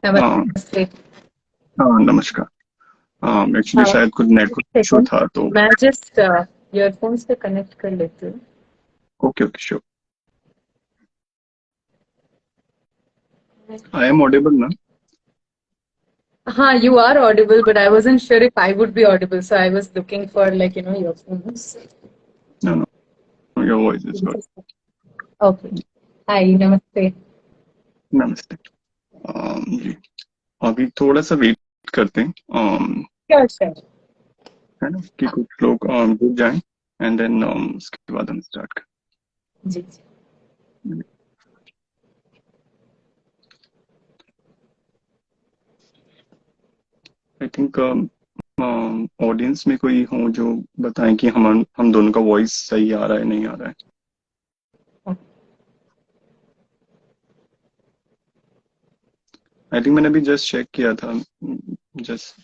हाँ नमस्ते। हाँ नमस्कार। एक्चुअली हाँ, शायद कुछ नेटवर्क एक इशू सेकंड, था तो। मैं जस्ट ईयरफोन्स पे कनेक्ट कर लेती हूँ। Okay okay sure. I am audible ना? हाँ, you are audible, but I wasn't sure if I would be audible, so I was looking for like earphones. No no, your voice is good. Okay. Hi, नमस्ते। नमस्ते। जी, अभी थोड़ा सा wait करते हैं, Sure, sure. है ना, कि कुछ लोग जुड़ जाएं एंड देन उसके बाद हम स्टार्ट जी जी। करें। आई थिंक ऑडियंस में कोई हो जो बताएं कि हम दोनों का वॉइस सही आ रहा है नहीं आ रहा है। आई थिंक मैंने अभी जस्ट चेक किया था, जस्ट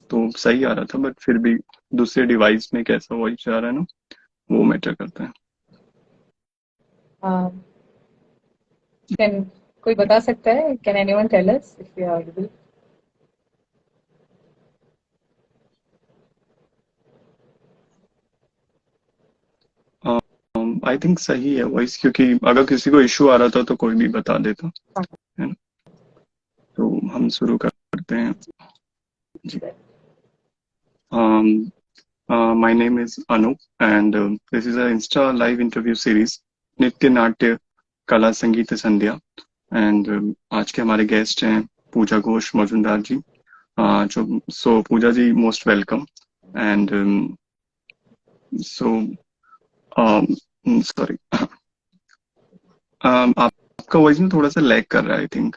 तो सही आ रहा था, बट फिर भी दूसरे डिवाइस में कैसा वॉइस आ रहा है ना, वो मैटर करता है। कैन कोई बता सकता है? Can anyone tell us if you are audible? I think सही है वॉइस, क्योंकि अगर किसी को इशू आ रहा था तो कोई भी बता देता, है ना। तो हम शुरू करते हैं जी। My name is Anoop and this is a insta live interview series, Nitya Natya कला संगीत संध्या। एंड आज के हमारे गेस्ट हैं पूजा घोष मजुमदार जी। जो so Pooja ji most welcome. And so sorry, आपका वॉइस में थोड़ा सा लैग कर रहा है आई थिंक।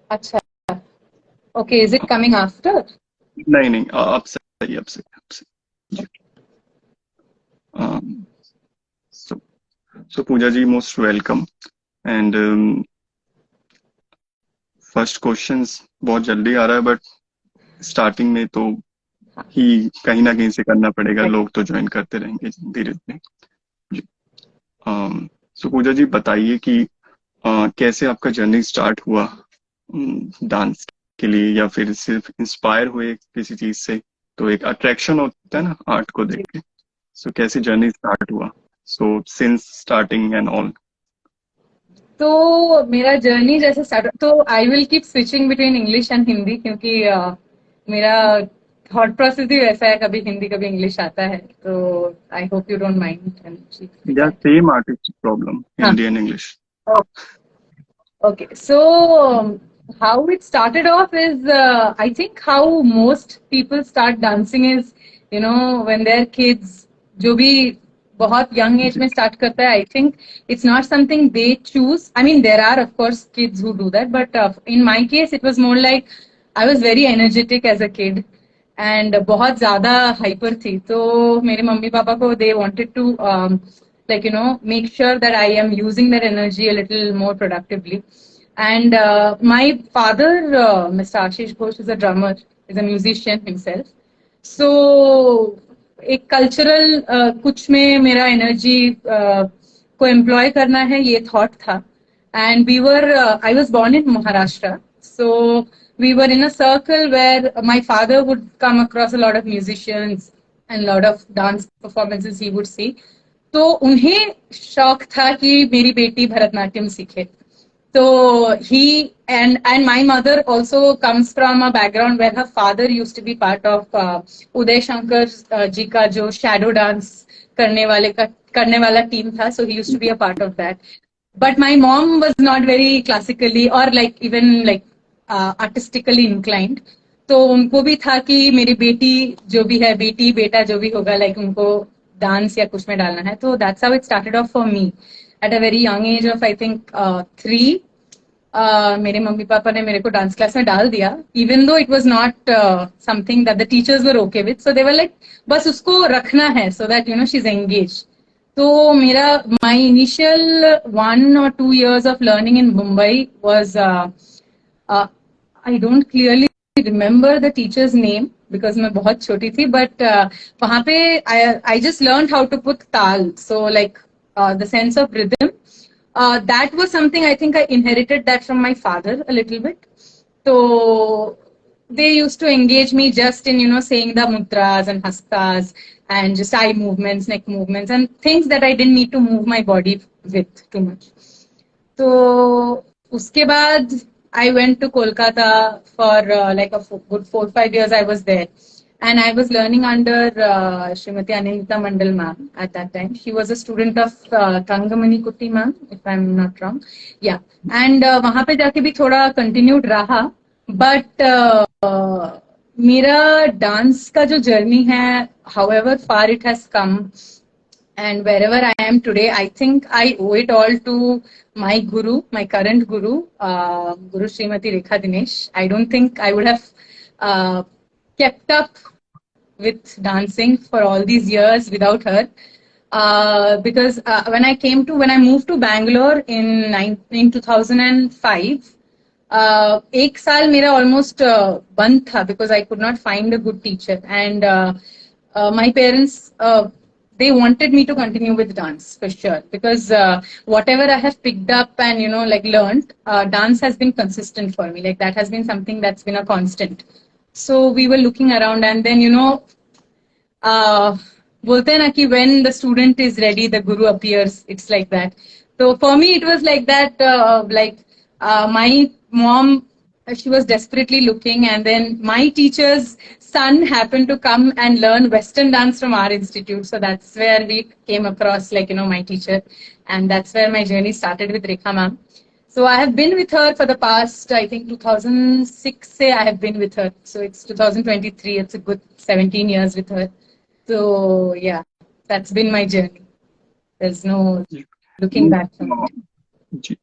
अच्छा, okay, is it coming after? नहीं नहीं, अब सही, अब सही जी। So so Pooja ji most welcome. And first questions बहुत जल्दी आ रहा है, बट स्टार्टिंग में तो ही कहीं ना कहीं से करना पड़ेगा, लोग तो ज्वाइन करते रहेंगे धीरे धीरे जी। सो पूजा जी बताइए कि कैसे आपका जर्नी स्टार्ट हुआ डांस के लिए, या फिर सिर्फ इंस्पायर हुए किसी चीज से? तो एक अट्रैक्शन होता है ना आर्ट को देख के। सो कैसे जर्नी स्टार्ट हुआ, so since starting and all. तो मेरा जर्नी जैसे स्टार्ट, तो I will keep switching between English and Hindi, क्योंकि मेरा थॉट प्रोसेस ही वैसा है, कभी हिंदी कभी इंग्लिश आता है, तो I hope you don't mind या दैट। सेम आर्टिस्ट प्रॉब्लम, हाँ, Hindi and English. okay, so how it started off is, I think how most people start dancing is, when they're kids, जो भी बहुत young age जी में start करता है, I think it's not something they choose. I mean, there are of course kids who do that, but in my case, it was more like I was very energetic as a kid and बहुत ज्यादा hyper थी, तो मेरे mummy papa को they wanted to make sure that I am using that energy a little more productively. And my father, Mr. Ashish Ghosh, is a drummer, is a musician himself. So एक cultural कुछ में मेरा energy को employ करना है, ये thought था. And we were, I was born in Maharashtra, so we were in a circle where my father would come across a lot of musicians and a lot of dance performances he would see. तो उन्हें शौक था कि मेरी बेटी भरतनाट्यम सीखे. So and my mother also comes from a background where her father used to be part of Uday Shankar ji का जो shadow dance करने वाला team था, so he used to be a part of that. But my mom was not very classically or like even like artistically inclined. तो उनको भी था कि मेरी बेटी जो भी है, बेटी बेटा जो भी होगा, लाइक उनको डांस या कुछ में डालना है. तो that's how it started off for me at a very young age of I think 3. मेरे मम्मी पापा ने मेरे को डांस क्लास में डाल दिया, even though it was not something that the teachers were okay with, so they were like बस उसको रखना है so that she is engage. तो मेरा my initial 1 or 2 years of learning in Mumbai was I don't clearly remember the teacher's name because मैं बहुत छोटी थी, but वहाँ पे I just learned how to put ताल, so like the sense of rhythm. That was something I think I inherited that from my father a little bit. So they used to engage me just in, saying the mudras and hastas and just eye movements, neck movements, and things that I didn't need to move my body with too much. So uske baad I went to Kolkata for like a good 4-5 years. I was there, and I was learning under Srimati Anilita Mandal ma'am at that time. She was a student of Tangamani Kutty ma'am, if I'm not wrong. Yeah, and वहाँ पे जाके भी थोड़ा continued रहा, but मेरा dance का जो journey है, however far it has come, and wherever I am today, I think I owe it all to my guru, my current guru, Guru Srimati Rekha Dinesh. I don't think I would have kept up with dancing for all these years without her. Because when I moved to Bangalore in 2005, एक साल मेरा almost बंद था because I could not find a good teacher, and my parents they wanted me to continue with dance for sure, because whatever I have picked up and like learned, dance has been consistent for me. Like that has been something that's been a constant. So we were looking around, and then बोलते हैं ना कि when the student is ready, the guru appears. It's like that. So for me, it was like that. My mom, she was desperately looking, and then my teacher's son happened to come and learn Western dance from our institute. So that's where we came across, like, my teacher, and that's where my journey started with Rekha ma'am. So I have been with her for the past, I think 2006 say I have been with her. So it's 2023. It's a good 17 years with her. So yeah, that's been my journey. There's no looking back from it. जी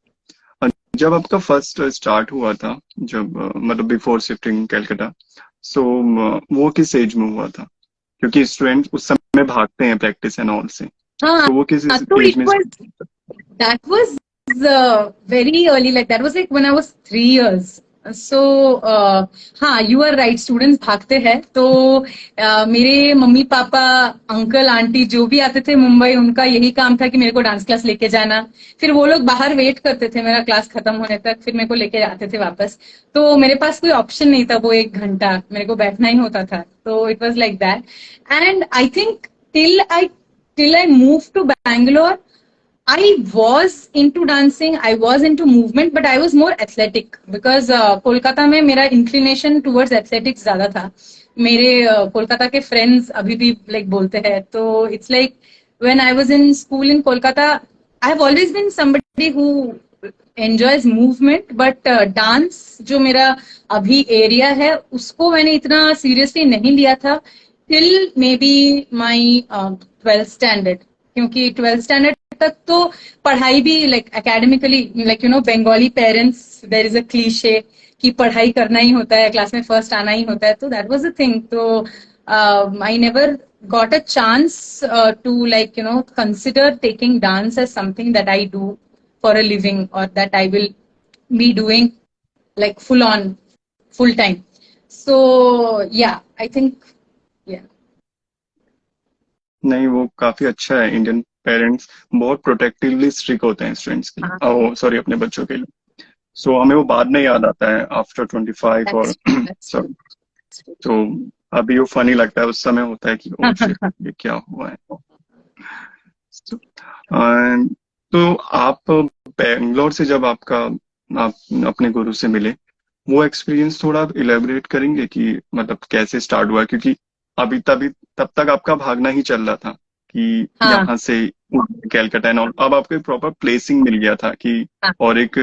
जब आपका first start हुआ था, जब मतलब before shifting Calcutta, सो वो किस as में हुआ था? क्योंकि स्टूडेंट उस समय भागते हैं प्रैक्टिस एंड ऑल से, हाँ, तो वो किस so एज it में? that was very early, like that was like when I was 3 years. So हाँ, you are right, students भागते हैं. तो मेरे मम्मी पापा अंकल आंटी जो भी आते थे मुंबई, उनका यही काम था कि मेरे को डांस क्लास लेके जाना. फिर वो लोग बाहर वेट करते थे मेरा क्लास खत्म होने तक, फिर मेरे को लेके जाते थे वापस. तो मेरे पास कोई ऑप्शन नहीं था, वो 1 घंटा मेरे को बैठना ही होता था. तो it was like that, and I think till I moved to Bangalore, I was into dancing, I was into movement, but I was more athletic because Kolkata में मेरा inclination towards athletics ज्यादा था. मेरे कोलकाता के friends अभी भी like बोलते हैं. तो it's like when I was in school in Kolkata, I have always been somebody who enjoys movement, but dance जो मेरा अभी area है, उसको मैंने इतना seriously नहीं लिया था till maybe my 12th standard. क्योंकि 12th standard तक तो पढ़ाई भी like academically, like Bengali parents, there is a cliche कि पढ़ाई करना ही होता है, क्लास में फर्स्ट आना ही होता है. तो that was the thing. तो I never got a chance to like consider taking dance as something that I do for a living, or that I will be doing like full time. So yeah, I think yeah. नहीं, वो काफी अच्छा है. Indian parents बहुत प्रोटेक्टिवली strict होते हैं students के लिए, ओ सॉरी अपने बच्चों के लिए. सो हमें वो बाद में याद आता है आफ्टर 25 और सॉरी. तो अभी वो फनी लगता है, उस समय होता है कि ओ शिट, ये क्या हुआ है. तो आप बेंगलोर से जब आप अपने गुरु से मिले, वो एक्सपीरियंस थोड़ा इलेबोरेट करेंगे कि मतलब कैसे स्टार्ट हुआ? क्योंकि तब तक आपका भागना ही चल रहा था कि यहाँ से कैलकाटा एंड अब आपको प्रॉपर प्लेसिंग मिल गया था कि और एक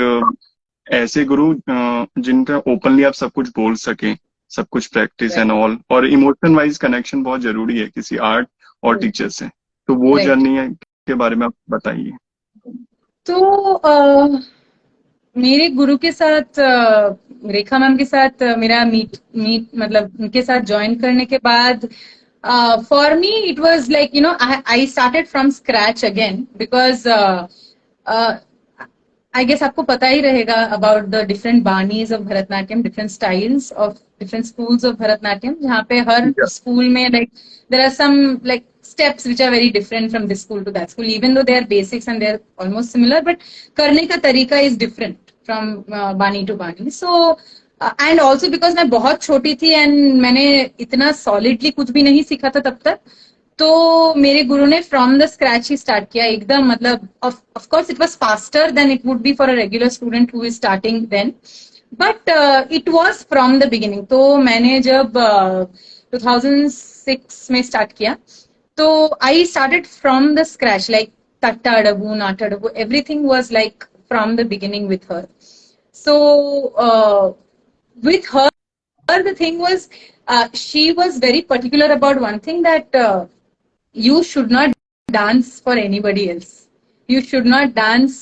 ऐसे गुरु जिनका ओपनली आप सब कुछ बोल सके, सब कुछ प्रैक्टिस एंड ऑल, और इमोशन वाइज कनेक्शन बहुत जरूरी है किसी आर्ट और टीचर से. तो वो जर्नी के बारे में आप बताइए. तो मेरे गुरु के साथ, रेखा मैम के साथ मेरा मीट मतलब उनके साथ ज्वाइन करने के बाद, for me it was like I started from scratch again, because I guess आपको पता ही रहेगा about the different banis of Bharatnatyam, different styles of different schools of Bharatnatyam, जहाँ पे हर school में like there are some like steps which are very different from this school to that school, even though they are basics and they are almost similar, but करने का तरीका is different from bani to bani. So and also because मैं बहुत छोटी थी and मैंने इतना solidly कुछ भी नहीं सीखा था तब तक, तो मेरे गुरु ने फ्रॉम द स्क्रैच ही स्टार्ट किया एकदम, मतलब of course it was faster than it would be for a regular student who is starting then, but it was from the beginning. तो मैंने जब 2006 में स्टार्ट किया, तो I started from the scratch, like tatta adavu natta adavu everything was like from the beginning with her. So with her, the thing was, she was very particular about one thing, that you should not dance for anybody else. You should not dance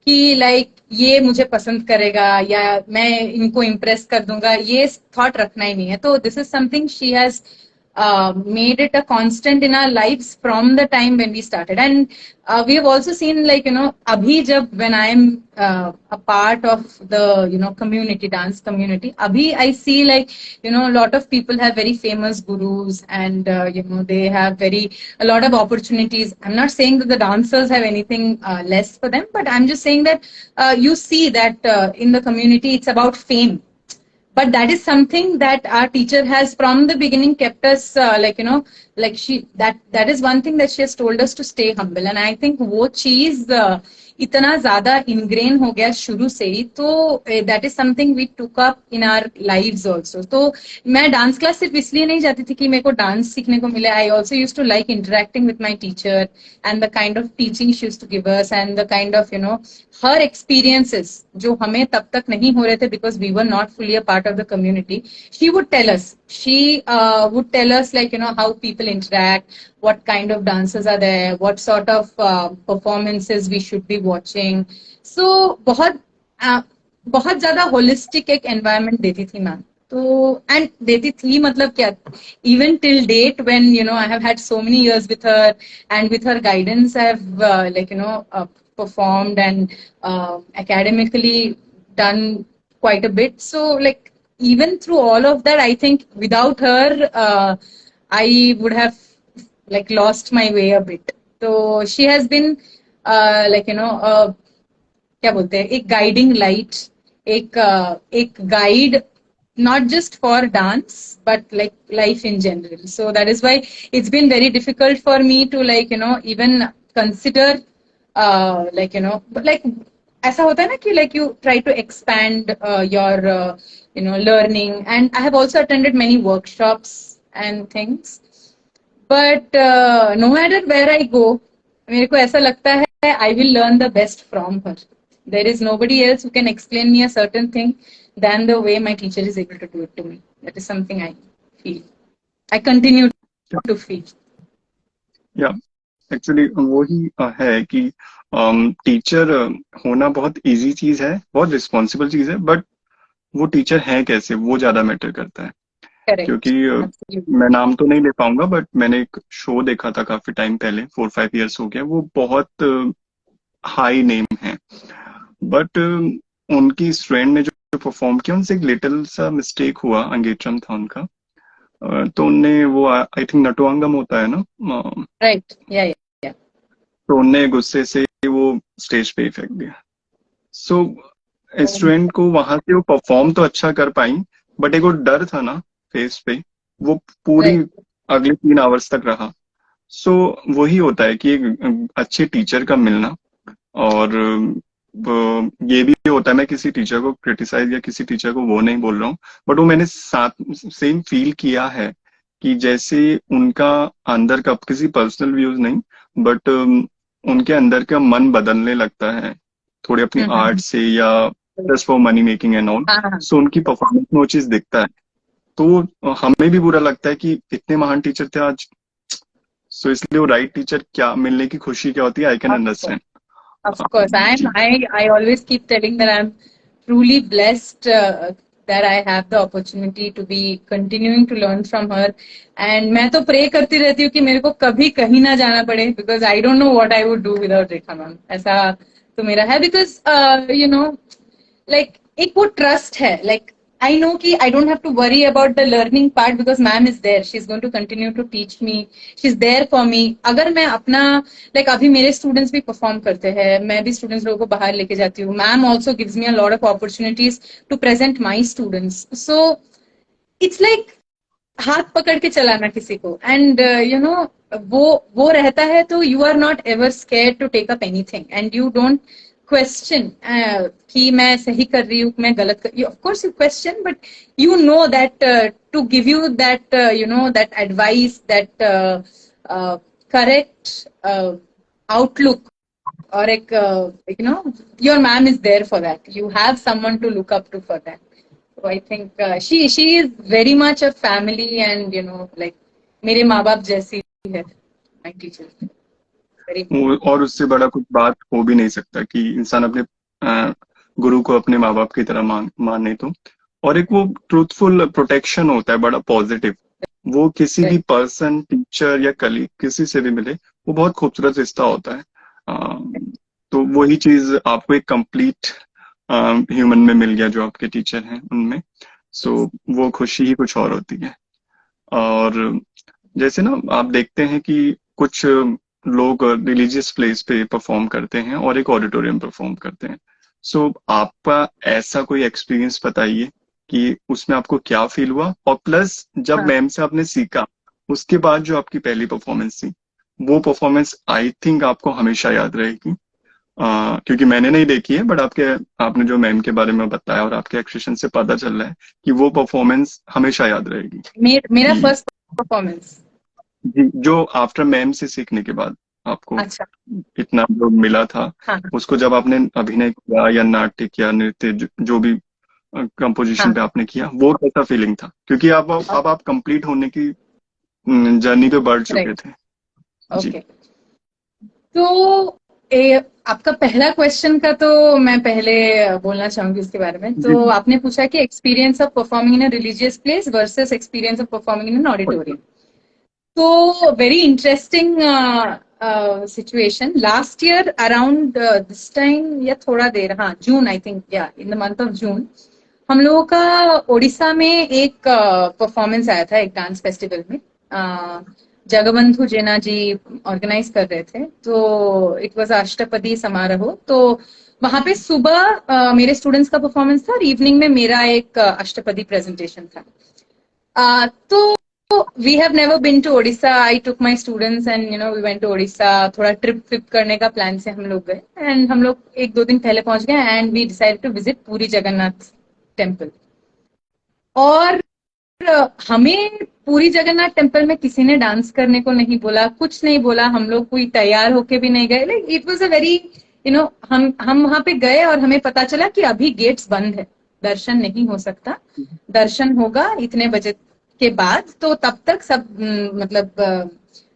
कि like ये मुझे पसंद करेगा या मैं इनको impress कर दूंगा, ये थॉट रखना ही नहीं है। तो this is something she has made it a constant in our lives from the time when we started. And we have also seen, like, you know, abhi jab when I am a part of the, you know, community, dance community, abhi I see, like, you know, a lot of people have very famous gurus, and you know, they have a lot of opportunities. I'm not saying that the dancers have anything less for them, but I'm just saying that you see that in the community it's about fame, but that is something that our teacher has from the beginning kept us like, you know, like that is one thing that she has told us to stay humble. And I think वो चीज इतना ज्यादा ingrain हो गया शुरू से ही, तो that is something we took up in our lives also. तो मैं डांस क्लास सिर्फ इसलिए नहीं जाती थी कि मेरे को डांस सीखने को मिले. I also used to like interacting with my teacher and the kind of teaching she used to give us and the kind of, you know, her experiences जो हमें तब तक नहीं हो रहे थे because we were not fully a part of the community. She would tell us, like, you know, how people interact, what kind of dances are there, what sort of performances we should be watching. So बहुत ज्यादा holistic एक environment देती थी ma'am. तो and देती थी मतलब क्या, even till date when, you know, I have had so many years with her, and with her guidance I have like, you know, performed and academically done quite a bit. So like even through all of that, I think without her I would have like lost my way a bit. So she has been like, you know, क्या बोलते हैं, एक guiding light, एक guide, not just for dance but like life in general. So that is why it's been very difficult for me to, like, you know, even consider like, you know, but like ऐसा होता है ना कि like you try to expand your you know, learning, and I have also attended many workshops and things, but no matter where I go, मेरे को ऐसा लगता है I will learn the best from her. There is nobody else who can explain me a certain thing than the way my teacher is able to do it to me. That is something I feel. I continue to feel. या actually वो ही है कि teacher होना बहुत easy चीज है, बहुत responsible चीज है, बट वो टीचर है कैसे, वो ज्यादा मैटर करता है. Correct. क्योंकि Absolutely. मैं नाम तो नहीं ले पाऊंगा, बट मैंने एक शो देखा था काफी टाइम पहले, 4-5 years हो गया, वो बहुत हाई नेम है, बट उनकी स्टूडेंट ने जो परफॉर्म किया, उनसे एक लिटिल सा मिस्टेक हुआ, अंगेट्रम था उनका, तो उनने वो आई थिंक नटुआंगम होता है ना, Right. Yeah. तो उनने गुस्से से वो स्टेज पे ही फेंक दिया. सो स्टूडेंट को वहां से वो परफॉर्म तो अच्छा कर पाई, बट एक वो डर था ना फेस पे, वो पूरी अगले 3 hours तक रहा. सो वही होता है कि एक अच्छे टीचर का मिलना, और ये भी होता है, मैं किसी टीचर को क्रिटिसाइज या किसी टीचर को वो नहीं बोल रहा हूँ, बट वो मैंने साथ सेम फील किया है कि जैसे उनका अंदर का, किसी पर्सनल व्यूज नहीं, बट उनके अंदर का मन बदलने लगता है थोड़ी अपनी आर्ट से, या just for money making and all. So उनकी परफॉर्मेंस में वो चीज दिखता है, तो हमें भी बुरा लगता है कि इतने महान टीचर थे आज. सो इसलिए वो राइट टीचर क्या मिलने की खुशी क्या होती है, I can understand. Of course, I always keep telling that I'm truly blessed that I have the opportunity to be continuing to learn from her. And मैं तो pray करती रहती हूँ कि मेरे को कभी कहीं ना जाना पड़े, because I don't know what I would do without Rekha ma'am. ऐसा तो मेरा है, because you know, like एक वो trust है, like I know कि I don't have to worry about the learning part because ma'am is there. She's going to continue to teach me. She's there for me. अगर मैं अपना like अभी मेरे students भी perform करते हैं, मैं भी students लोगों को बाहर लेके जाती हूँ. Ma'am also gives me a lot of opportunities to present my students. So it's like हाथ पकड़ के चलाना किसी को एंड यू नो वो रहता है तो you are not ever scared to take up anything and you don't question कि मैं सही कर रही हूँ मैं गलत कर रही हूँ of course you question but you know that to give you that you know that advice that correct outlook or like you know your ma'am is there for that you have someone to look up to for that so I think she is very much a family and you know like मेरे माँ बाप जैसी है my teacher very और उससे बड़ा कुछ बात हो भी नहीं सकता कि इंसान अपने गुरु को अपने माँ बाप की तरह माने तो और एक वो ट्रूथफुल प्रोटेक्शन होता है बड़ा पॉजिटिव वो किसी भी पर्सन टीचर या कलीग किसी से भी मिले वो बहुत खूबसूरत रिश्ता होता है तो वही चीज आपको एक कंप्लीट ह्यूमन में मिल गया जो आपके टीचर हैं उनमें सो वो खुशी ही कुछ और होती है और जैसे ना आप देखते हैं कि कुछ लोग रिलीजियस प्लेस पे परफॉर्म करते हैं और एक ऑडिटोरियम परफॉर्म करते हैं सो आपका ऐसा कोई एक्सपीरियंस बताइए कि उसमें आपको क्या फील हुआ और प्लस जब मैम से आपने सीखा उसके बाद जो आपकी पहली परफॉर्मेंस थी वो परफॉर्मेंस आई थिंक आपको हमेशा याद रहेगी क्योंकि मैंने नहीं देखी है बट आपने जो मैम के बारे में बताया और आपके एक्सप्रेशन से पता चल रहा है कि वो परफॉर्मेंस हमेशा याद रहेगी मेरा फर्स्ट परफॉर्मेंस जी जो आफ्टर मैम से सीखने के बाद आपको अच्छा इतना जो मिला था उसको जब आपने अभिनय किया या नाट्य किया नृत्य जो भी कंपोजिशन पे आपने किया वो कैसा फीलिंग था क्योंकि अब आप कंप्लीट होने की जर्नी पे बढ़ चुके थे ओके तो आपका पहला क्वेश्चन का तो मैं पहले बोलना चाहूंगी उसके बारे में तो आपने पूछा कि experience of performing in a religious place versus experience of performing in an auditorium तो very interesting situation last year around this time या थोड़ा देर हाँ जून आई थिंक या in the month of June हम लोगों का ओडिशा में एक परफॉर्मेंस आया था एक डांस फेस्टिवल में जगबंधु जेना जी ऑर्गेनाइज कर रहे थे तो इट वाज अष्टपदी समारोह तो वहां पे सुबह मेरे स्टूडेंट्स का परफॉर्मेंस था और इवनिंग में मेरा एक अष्टपदी प्रेजेंटेशन था तो we have never been to Odisha. I took my students and you know we went to Odisha. थोड़ा ट्रिप करने का प्लान से हम लोग गए and हम लोग 1-2 दिन पहले पहुंच गए and we decided to visit पूरी जगन्नाथ टेम्पल और हमें पूरी जगन्नाथ टेम्पल में किसी ने डांस करने को नहीं बोला कुछ नहीं बोला हम लोग कोई तैयार होके भी नहीं गए like it was a very you know हम वहां पे गए और हमें पता चला कि अभी गेट्स बंद है दर्शन नहीं हो सकता दर्शन होगा इतने बजे के बाद तो तब तक सब मतलब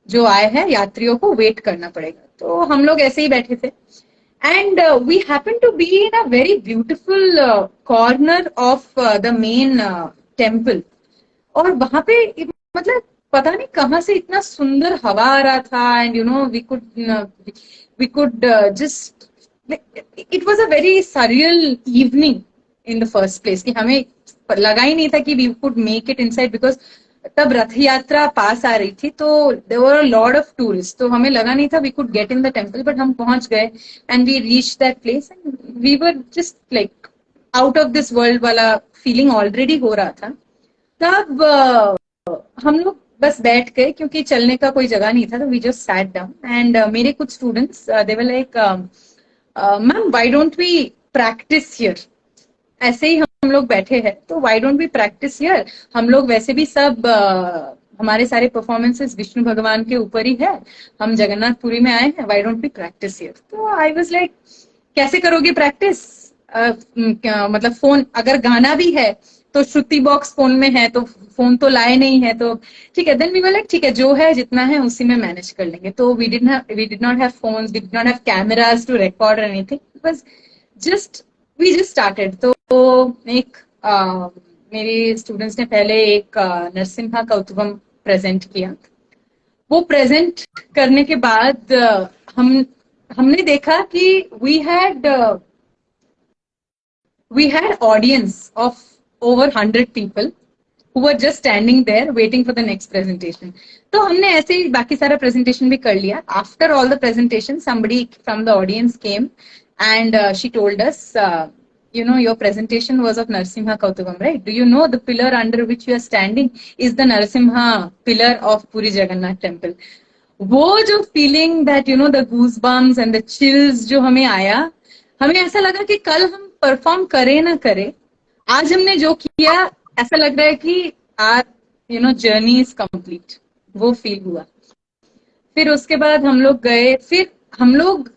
जो आए हैं यात्रियों को वेट करना पड़ेगा तो हम लोग ऐसे ही बैठे थे and we happen to be in a very beautiful corner of the main temple और वहां पे मतलब पता नहीं कहाँ से इतना सुंदर हवा आ रहा था and you know we could just it was a very surreal evening in the first place कि हमें लगा ही नहीं था कि we could make it inside because तब रथ यात्रा पास आ रही थी तो there were a lot of tourist तो हमें लगा नहीं था we could get in the temple but हम पहुंच गए and we reach that place and we were just like out of this world वाला फीलिंग ऑलरेडी हो रहा था तब हम लोग बस बैठ गए क्योंकि चलने का कोई जगह नहीं था तो we just sat down and मेरे कुछ students they were like ma'am why don't we practice here ऐसे ही हम लोग बैठे हैं तो why don't we practice here हम लोग वैसे भी सब हमारे सारे परफॉर्मेंसेस विष्णु भगवान के ऊपर ही है हम जगन्नाथपुरी में आए हैं why don't we practice here तो आई वाज लाइक कैसे करोगे प्रैक्टिस मतलब फोन अगर गाना भी है तो श्रुति बॉक्स फोन में है तो फोन तो लाए नहीं है तो ठीक है देन वी वर लाइक ठीक है जो है जितना है उसी में मैनेज कर लेंगे तो we did not have phones we did not have cameras to record anything it was just we just started तो एक मेरे स्टूडेंट्स ने पहले एक नरसिम्हा कौतुकम प्रेजेंट किया वो प्रेजेंट करने के बाद हमने देखा कि we had audience of over 100 people who were just standing there waiting for the next presentation. तो हमने ऐसे ही बाकी सारा presentation भी कर लिया. After all the presentation, somebody from the audience came and she told us, you know, your presentation was of Narasimha Kautukam, right? Do you know the pillar under which you are standing is the Narasimha pillar of Puri Jagannath Temple? वो जो feeling that, you know, the goosebumps and the chills जो हमें आया, हमें ऐसा लगा कि कल हम परफॉर्म करें ना करें, आज हमने जो किया ऐसा लग रहा है कि are you know journey is complete. वो फील हुआ. फिर उसके बाद हम लोग गए. फिर हम लोग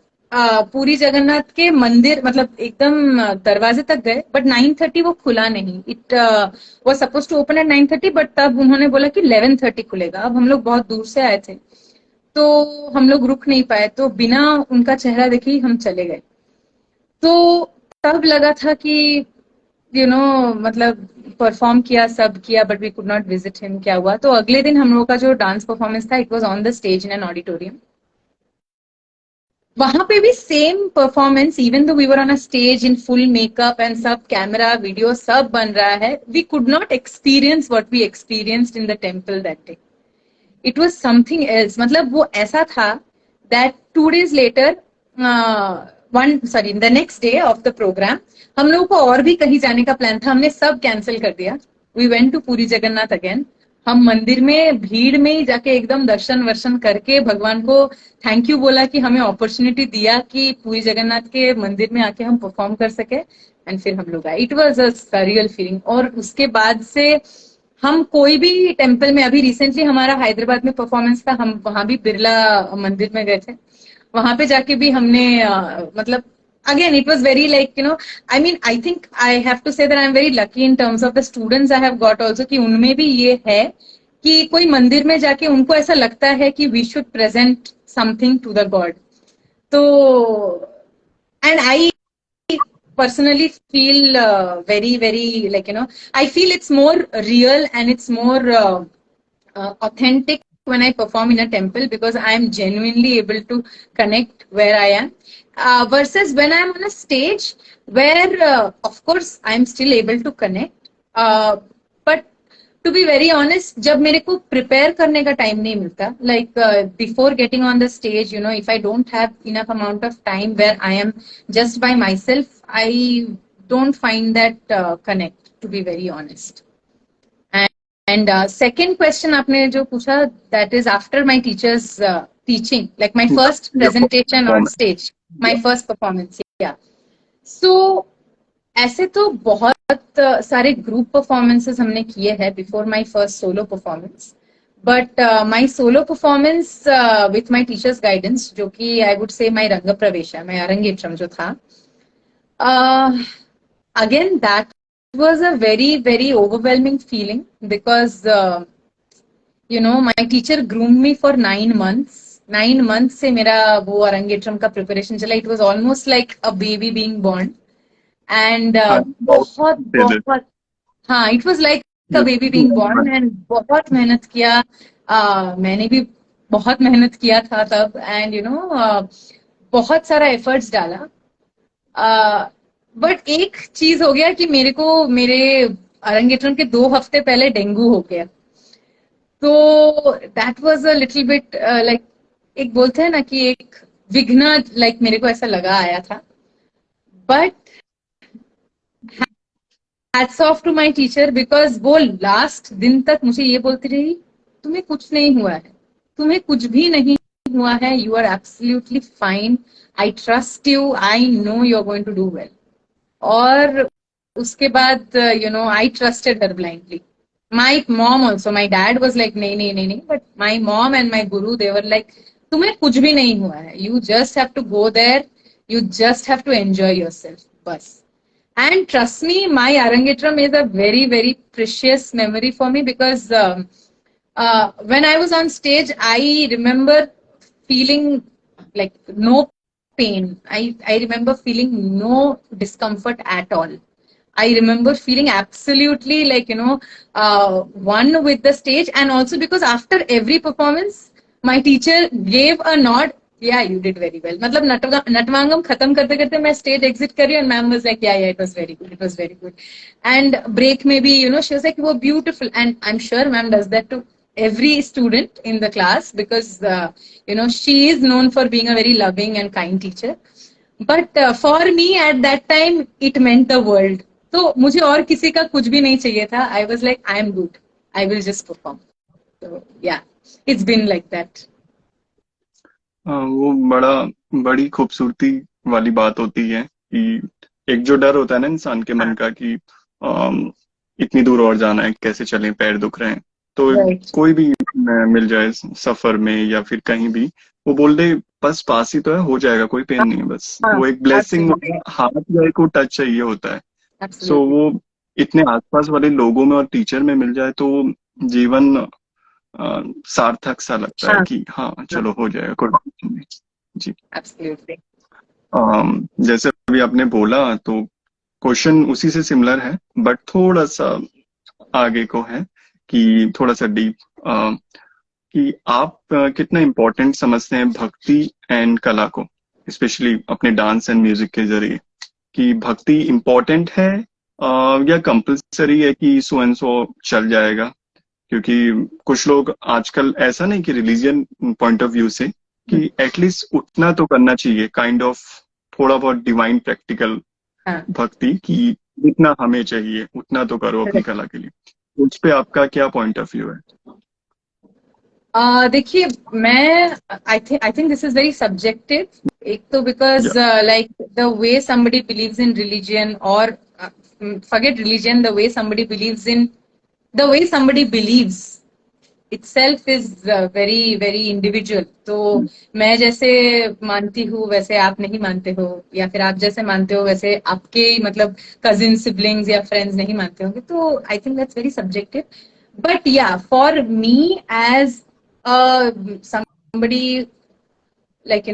पूरी जगन्नाथ के मंदिर मतलब एकदम दरवाजे तक गए, बट 9:30 वो खुला नहीं. It was suppose to open at 9:30, but तब उन्होंने बोला कि 11:30 खुलेगा. अब हम लोग बहुत दूर से आए थे तो हम लोग रुक नहीं पाए, तो बिना उनका चेहरा देखे ही हम चले गए. तो तब लगा था कि यू नो मतलब परफॉर्म किया, सब किया, but we could not visit him. क्या हुआ, तो अगले दिन हम लोग का जो डांस परफॉर्मेंस था, it was on the stage in an auditorium. वहां पे भी same performance, even though we were on a stage in full makeup and सब, कैमरा वीडियो सब बन रहा है, we could not experience what we experienced in the temple that day. It was something else. मतलब वो ऐसा था that 2 days later, the next day of the programme, हम लोगों को और भी कहीं जाने का प्लान था, हमने सब कैंसिल कर दिया. वी वेंट टू पूरी जगन्नाथ अगेन. हम मंदिर में भीड़ में ही जाके एकदम दर्शन वर्शन करके भगवान को थैंक यू बोला कि हमें अपॉर्चुनिटी दिया कि पूरी जगन्नाथ के मंदिर में आके हम परफॉर्म कर सके. एंड फिर हम लोग आए. It was a surreal feeling. और उसके बाद से हम कोई भी टेम्पल में, अभी रिसेंटली हमारा हैदराबाद में परफॉर्मेंस था, हम वहां भी बिरला मंदिर में गए थे. वहां पे जाके भी हमने मतलब again it was very like, you know, I mean I think I have to say that I'm very lucky in terms of the students I have got also, कि उनमें भी ये है कि कोई मंदिर में जाके उनको ऐसा लगता है कि we should present something to the God. तो and I personally feel very like, you know, I feel it's more real and it's more authentic when I perform in a temple, because I am genuinely able to connect where I am, versus when I am on a stage where of course I am still able to connect, but to be very honest, जब मेरे को prepare करने का time नहीं मिलता, like before getting on the stage, you know, if I don't have enough amount of time where I am just by myself, I don't find that connect, to be very honest. And second question आपने जो पूछा, that is after my teacher's teaching, like my first presentation on stage, my first performance. Yeah. So ऐसे तो बहुत सारे group performances हमने किए हैं before my first solo performance, but my solo performance with my teachers guidance, जो कि I would say my रंग प्रवेशा, माय अरंगेट्रम जो था, again that was a very overwhelming feeling, because you know, my teacher groomed me for 9 months. 9 months से मेरा वो अरंगेट्रम का preparation चला. It was almost like a baby being born. And बहुत हाँ, it was like a baby being born. And बहुत मेहनत किया, मैंने भी बहुत मेहनत किया था तब. And you know, बहुत सारा एफर्ट्स डाला. बट एक चीज हो गया कि मेरे को मेरे अरंगेट्रम के 2 हफ्ते पहले डेंगू हो गया. तो that was a little bit like, एक बोलते हैं ना कि एक विघ्न, लाइक मेरे को ऐसा लगा आया था. But hats off to my teacher, because वो लास्ट दिन तक मुझे ये बोलती रही, तुम्हें कुछ नहीं हुआ है, तुम्हें कुछ भी नहीं हुआ है, you are absolutely fine, I trust you, I know you are going to do well. और उसके बाद you know, I trusted her blindly. My mom also, my dad was like नहीं, but my mom and my guru, they were like, तुम्हें कुछ भी नहीं हुआ है, you just have to go there, you just have to enjoy yourself, बस. And trust me, my Arangetram is a very precious memory for me, because when I was on stage, I remember feeling like no pain. I remember feeling no discomfort at all. I remember feeling absolutely like, you know, one with the stage. And also because after every performance, my teacher gave a nod Yeah, you did very well. मतलब नटवांगम खत्म करते करते मैं stage exit कर रही हूँ and ma'am was like, yeah, it was very good, it was very good. And break में भी, she was like, वो beautiful, and I'm sure ma'am does that to every student in the class because she is known for being a very loving and kind teacher. But for me at that time it meant the world. तो मुझे और किसी का कुछ भी नहीं चाहिए था. I was like, I am good. I will just perform. So yeah, it's been like that. वो बड़ी खूबसूरती वाली बात होती है कि एक जो डर होता है ना इंसान के मन का कि इतनी दूर और जाना है, कैसे चलें, पैर दुख रहे हैं, तो Right. कोई भी मिल जाए सफर में या फिर कहीं भी, वो बोल दे बस पास ही तो है, हो जाएगा, कोई पेन नहीं है, बस वो एक ब्लेसिंग, हाथ या एक वो टच चाहिए होता है. सो वो इतने आसपास वाले लोगों में और टीचर में मिल जाए तो जीवन सार्थक सा लगता है कि हाँ चलो हो जाएगा, कोई बात नहीं. जी. Absolutely. जैसे अभी आपने बोला तो क्वेश्चन उसी से सिमिलर है बट थोड़ा सा आगे को है कि थोड़ा सा डीप, कि आप कितना इम्पोर्टेंट समझते हैं भक्ति एंड कला को, स्पेशली अपने डांस एंड म्यूजिक के जरिए, कि भक्ति इम्पोर्टेंट है या कंपल्सरी है कि सो एंड सो चल जाएगा, क्योंकि कुछ लोग आजकल ऐसा नहीं कि रिलीजियन पॉइंट ऑफ व्यू से कि एटलीस्ट उतना तो करना चाहिए, काइंड ऑफ थोड़ा बहुत डिवाइन प्रैक्टिकल भक्ति की जितना हमें चाहिए उतना तो करो अपनी कला के लिए. उस पे आपका क्या पॉइंट ऑफ व्यू है? देखिए, मैं I think this is very subjective. एक तो because like the way somebody believes in religion or forget religion, the way somebody believes itself is very very individual. तो मैं जैसे मानती हूँ वैसे आप नहीं मानते हो, या फिर आप जैसे मानते हो वैसे आपके मतलब कजिन सिबलिंग्स या फ्रेंड्स नहीं मानते होंगे. तो I think that's very subjective. But yeah for me as somebody, like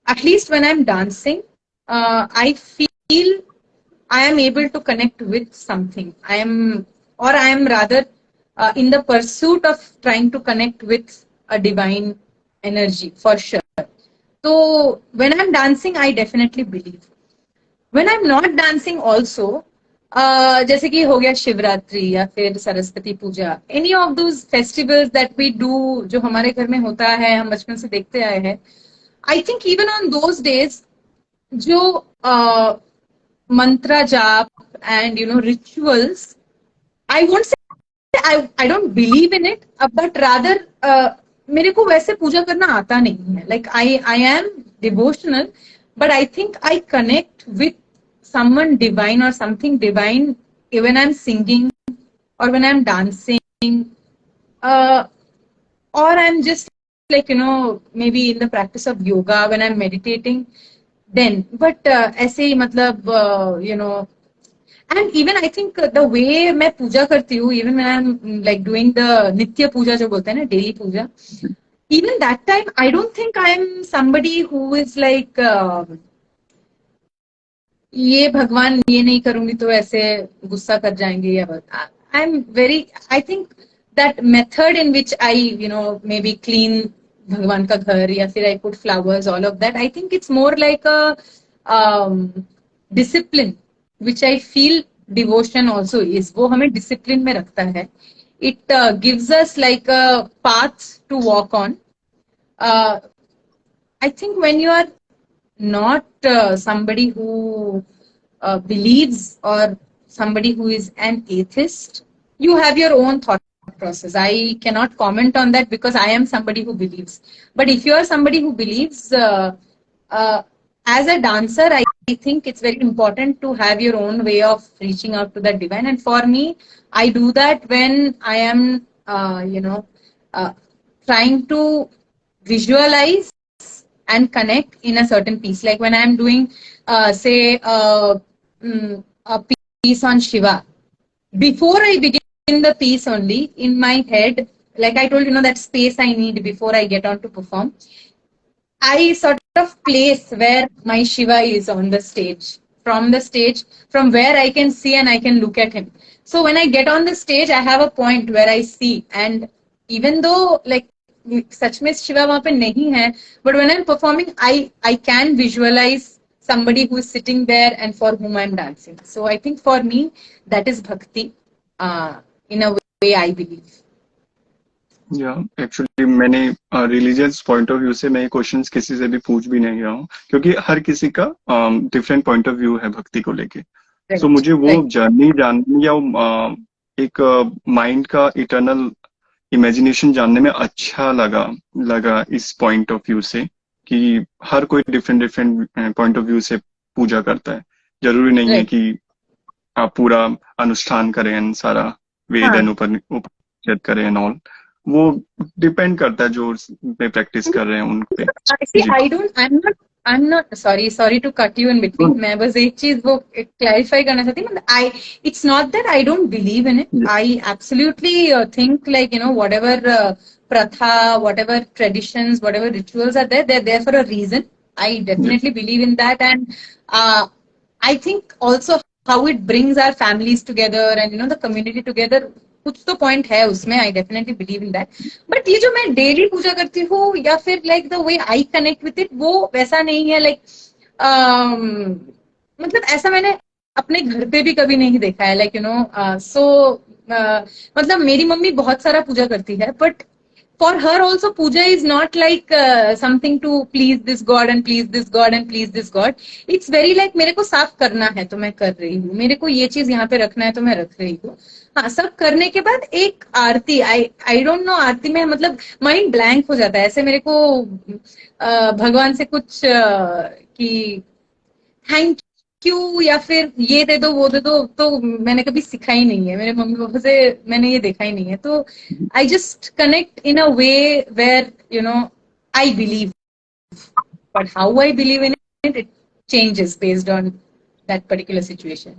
at least when I'm dancing, I feel I am able to connect with something. I am rather in the pursuit of trying to connect with a divine energy, for sure. So when I'm dancing, I definitely believe. When I'm not dancing also, जैसे कि हो गया शिवरात्रि या फिर Saraswati Puja, any of those festivals that we do, जो हमारे घर में होता है, हम बचपन से देखते आए हैं. I think even on those days जो मंत्रा जाप and rituals, I won't say I don't believe in it, but rather मेरे को वैसे पूजा करना आता नहीं है. Like I am devotional, but I think I connect with someone divine or something divine when I'm singing or when I'm dancing, or I'm just like maybe in the practice of yoga, when I'm meditating, then. But ऐसे ही मतलब and even I think the way मैं पूजा करती हूँ, even when I'm like doing the नित्य पूजा जो बोलते हैं ना, daily Puja, even that time I don't think I'm somebody who is like ये भगवान ये नहीं करूंगी तो ऐसे गुस्सा कर जाएंगे, या I'm very, I think that method in which I maybe clean भगवान का घर या फिर I put flowers, all of that, I think it's more like a discipline which I feel devotion also is. वो हमें discipline में रखता है. It gives us like a path to walk on. I think when you are not somebody who believes or somebody who is an atheist, you have your own thought process. I cannot comment on that because I am somebody who believes. But if you are somebody who believes, as a dancer, I think it's very important to have your own way of reaching out to the divine. And for me, I do that when I am, trying to visualize and connect in a certain piece. Like when I'm doing, say, a piece on Shiva, before I begin the piece only, in my head, like I told that space I need before I get on to perform, I sort of place where my Shiva is on the stage, from where I can see and I can look at him. So when I get on the stage, I have a point where I see, and even though like सच में शिवा वहां पे नहीं है, but when I am performing I can visualise somebody who is sitting there and for whom I'm dancing. So I think for me that is bhakti, in a way I believe. या actually मैंने religious point of view से मैं questions किसी से भी पूछ भी नहीं रहा हूँ, क्योंकि हर किसी का डिफरेंट पॉइंट ऑफ व्यू है भक्ति को लेके। सो Right, मुझे वो right. जर्नी जानने या एक माइंड का इटर्नल इमेजिनेशन जानने में अच्छा लगा इस पॉइंट ऑफ व्यू से, कि हर कोई different different point of view से पूजा करता है। जरूरी नहीं है Right. कि आप पूरा अनुष्ठान करें and सारा वेद हाँ. एंड उपनिषद करें एंड ऑल। वो डिपेंड करता है जो पे प्रैक्टिस कर रहे हैं उन पे। See, ji I'm not sorry to cut you in between. मैं बस एक चीज वो clarify करना चाहती हूँ, मतलब it's not that I don't believe in it. Yeah. I absolutely think, like, you know, whatever pratha, whatever traditions, whatever rituals are there, they're there for a reason. I definitely believe in that, and I think also how it brings our families together and, you know, the community together. कुछ तो point है उसमें, I definitely believe in that. But ये जो मैं daily पूजा करती हूँ या फिर like the way I connect with it, वो वैसा नहीं है। लाइक मतलब ऐसा मैंने अपने घर पे भी कभी नहीं देखा है, लाइक यू नो। सो मतलब मेरी मम्मी बहुत सारा पूजा करती है, but for her also puja is not like something to please this god and please this god and please this god. It's very like मेरे को साफ करना है तो मैं कर रही हूँ, मेरे को ये चीज यहाँ पे रखना है तो मैं रख रही हूँ। हाँ, सब करने के बाद एक आरती, आई डोंट नो, आरती में मतलब माइंड ब्लैंक हो जाता है ऐसे। मेरे को भगवान से कुछ कि थैंक यू या फिर ये दे दो वो दे दो, तो मैंने कभी सीखा ही नहीं है, मेरे मम्मी पापा से मैंने ये देखा ही नहीं है। तो I just connect in a way where you know I believe, but how I believe in it, it changes based on that particular situation.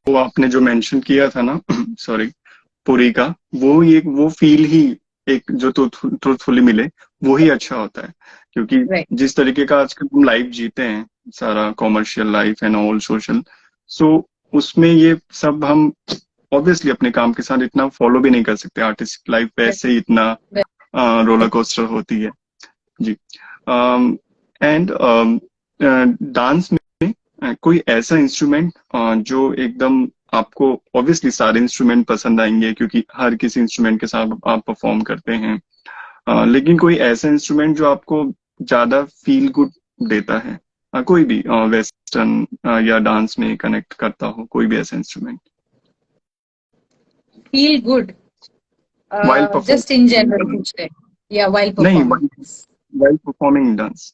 वो आपने जो मेंशन किया था ना सॉरी, पुरी का, वो फील ही एक जो ट्रूथफुली मिले वो ही अच्छा होता है। क्योंकि Right. जिस तरीके का आजकल हम लाइफ जीते हैं, सारा commercial life and all social, so उसमें ये सब हम ऑब्वियसली अपने काम के साथ इतना फॉलो भी नहीं कर सकते। आर्टिस्ट लाइफ वैसे ही इतना रोलर कोस्टर होती है जी। एंड डांस में कोई ऐसा इंस्ट्रूमेंट जो एकदम आपको, ऑब्वियसली सारे इंस्ट्रूमेंट पसंद आएंगे क्योंकि हर किसी इंस्ट्रूमेंट के साथ आप परफॉर्म करते हैं, लेकिन कोई ऐसा इंस्ट्रूमेंट जो आपको ज्यादा फील गुड देता है, कोई भी वेस्टर्न या डांस में कनेक्ट करता हो, कोई भी ऐसा instrument feel good just in general पूछ रहे, या व्हाइल नहीं, performing? while performing dance.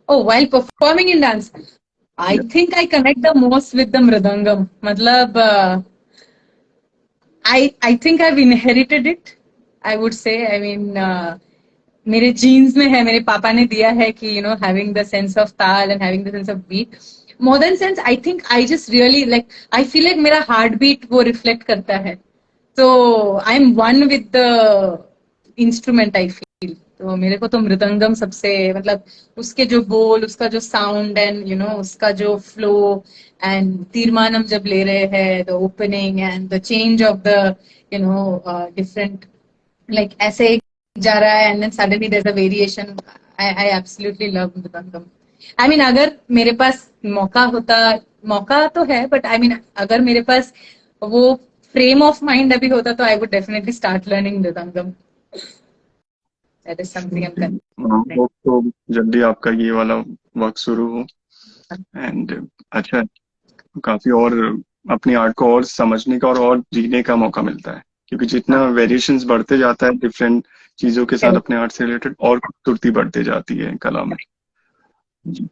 Oh, while performing in dance, I think I connect the most with the mridangam. मतलब I think I've inherited it, I would say. I mean, मेरे jeans में है, मेरे पापा ने दिया है कि you know having the sense of ताल and having the sense of beat. More than sense, I think I just really like, I feel like मेरा heart beat वो reflect करता है. So I'm one with the instrument, I feel. तो मेरे को तो मृदंगम सबसे, मतलब उसके जो बोल, उसका जो साउंड एंड यू नो उसका जो फ्लो, एंड तीरमानम जब ले रहे हैं, the opening and the change of the you know different, like ऐसे जा रहा है and then suddenly there is a variation. I absolutely love mridangam. I mean अगर मेरे पास मौका होता, मौका तो है, बट आई मीन अगर मेरे पास वो फ्रेम ऑफ माइंड अभी होता तो I would definitely start learning mridangam. That is something I'm considering. तो जल्दी आपका ये वाला वर्क शुरू हो एंड अच्छा, काफी और अपनी आर्ट को और समझने का और जीने का मौका मिलता है, क्योंकि जितना वेरिएशंस बढ़ते जाता है डिफरेंट चीजों के साथ अपने आर्ट से रिलेटेड, और खूबसूरती बढ़ती जाती है कला में जी।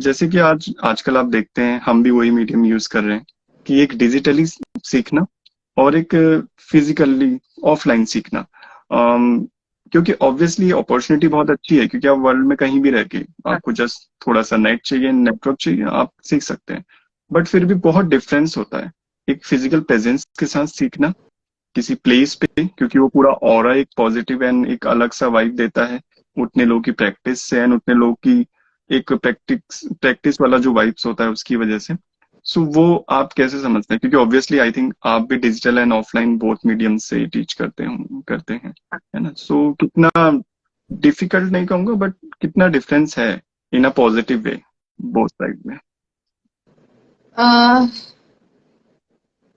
जैसे कि आजकल आप देखते हैं, हम भी वही मीडियम यूज कर रहे हैं कि एक डिजिटली सीखना और एक फिजिकली ऑफलाइन सीखना, क्योंकि ऑब्वियसली अपॉर्चुनिटी बहुत अच्छी है, क्योंकि आप वर्ल्ड में कहीं भी रह के, आपको जस्ट थोड़ा सा नेट चाहिए, नेटवर्क चाहिए, आप सीख सकते हैं। बट फिर भी बहुत डिफरेंस होता है एक फिजिकल प्रेजेंस के साथ सीखना किसी प्लेस पे, क्योंकि वो पूरा ऑरा एक पॉजिटिव एंड एक अलग सा वाइब देता है उतने लोगों की प्रैक्टिस से एंड उतने लोगों की एक प्रैक्टिस वाला जो वाइब्स होता है उसकी वजह से। सो वो आप कैसे समझते हैं, क्योंकि ऑब्वियसली आई थिंक आप भी digital and offline both medium से टीच करते हैं, है ना? सो कितना डिफिकल्ट नहीं कहूंगा, बट कितना डिफरेंस है in a positive way both side में? uh,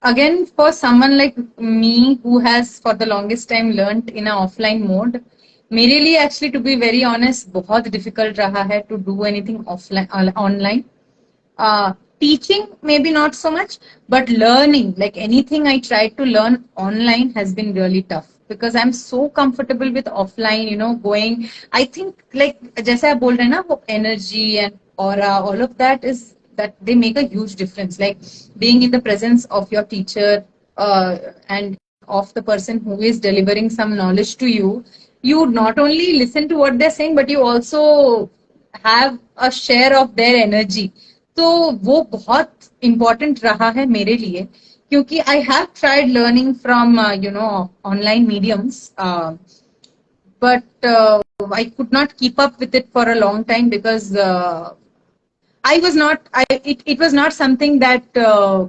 Again, for someone like me who has for the longest time learnt in a offline mode, मेरे लिए actually to be very honest बहुत difficult रहा है to do anything offline online. uh, Teaching maybe not so much, but learning, like anything I tried to learn online has been really tough because I'm so comfortable with offline, you know, going. I think like जैसे आप बोल रहे हैं ना, वो energy and aura, all of that is that they make a huge difference. Like being in the presence of your teacher and of the person who is delivering some knowledge to you, you not only listen to what they're saying, but you also have a share of their energy. तो वो बहुत important रहा है मेरे लिए, क्योंकि I have tried learning from you know online mediums, but I could not keep up with it for a long time because I was not it was not something that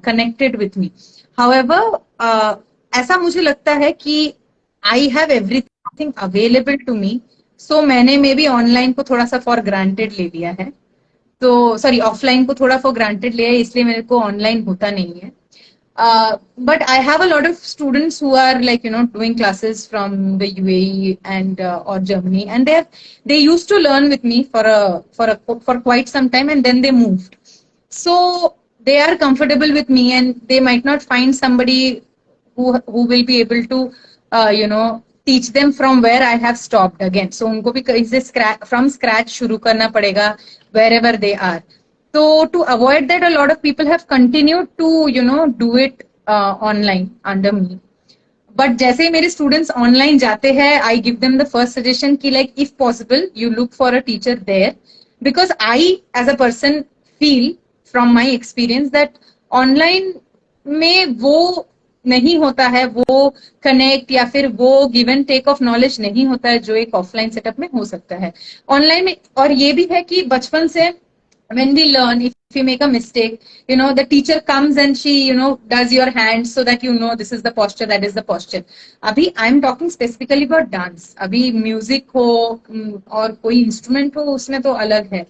connected with me. However, ऐसा मुझे लगता है कि I have everything available to me, so मैंने may be online को थोड़ा सा for granted ले लिया है, तो सॉरी ऑफलाइन को थोड़ा फॉर ग्रांटेड लिया है, इसलिए मेरे को ऑनलाइन होता नहीं है. But I have a lot of students who are like, you know, doing classes from the UAE and or Germany, and they used to learn with me for quite some time, and then they moved. So they are comfortable with me, and they might not find somebody who will be able to you know, teach them from where I have stopped again. So उनको भी कहीं से from scratch शुरू करना पड़ेगा wherever they are. So to avoid that, a lot of people have continued to, you know, do it online under me. But जैसे ही मेरे students online जाते हैं, I give them the first suggestion कि like if possible you look for a teacher there, because I as a person feel from my experience that online में वो नहीं होता है, वो कनेक्ट या फिर वो give and take of knowledge नहीं होता है जो एक ऑफलाइन सेटअप में हो सकता है ऑनलाइन में. और ये भी है कि बचपन से when we learn, if you make a mistake, you know, the teacher comes and she, you know, does your hands so that you know this is the posture, that is the posture. Abhi I'm talking specifically about dance. Abhi music ho और कोई instrument हो, उसमें तो अलग है.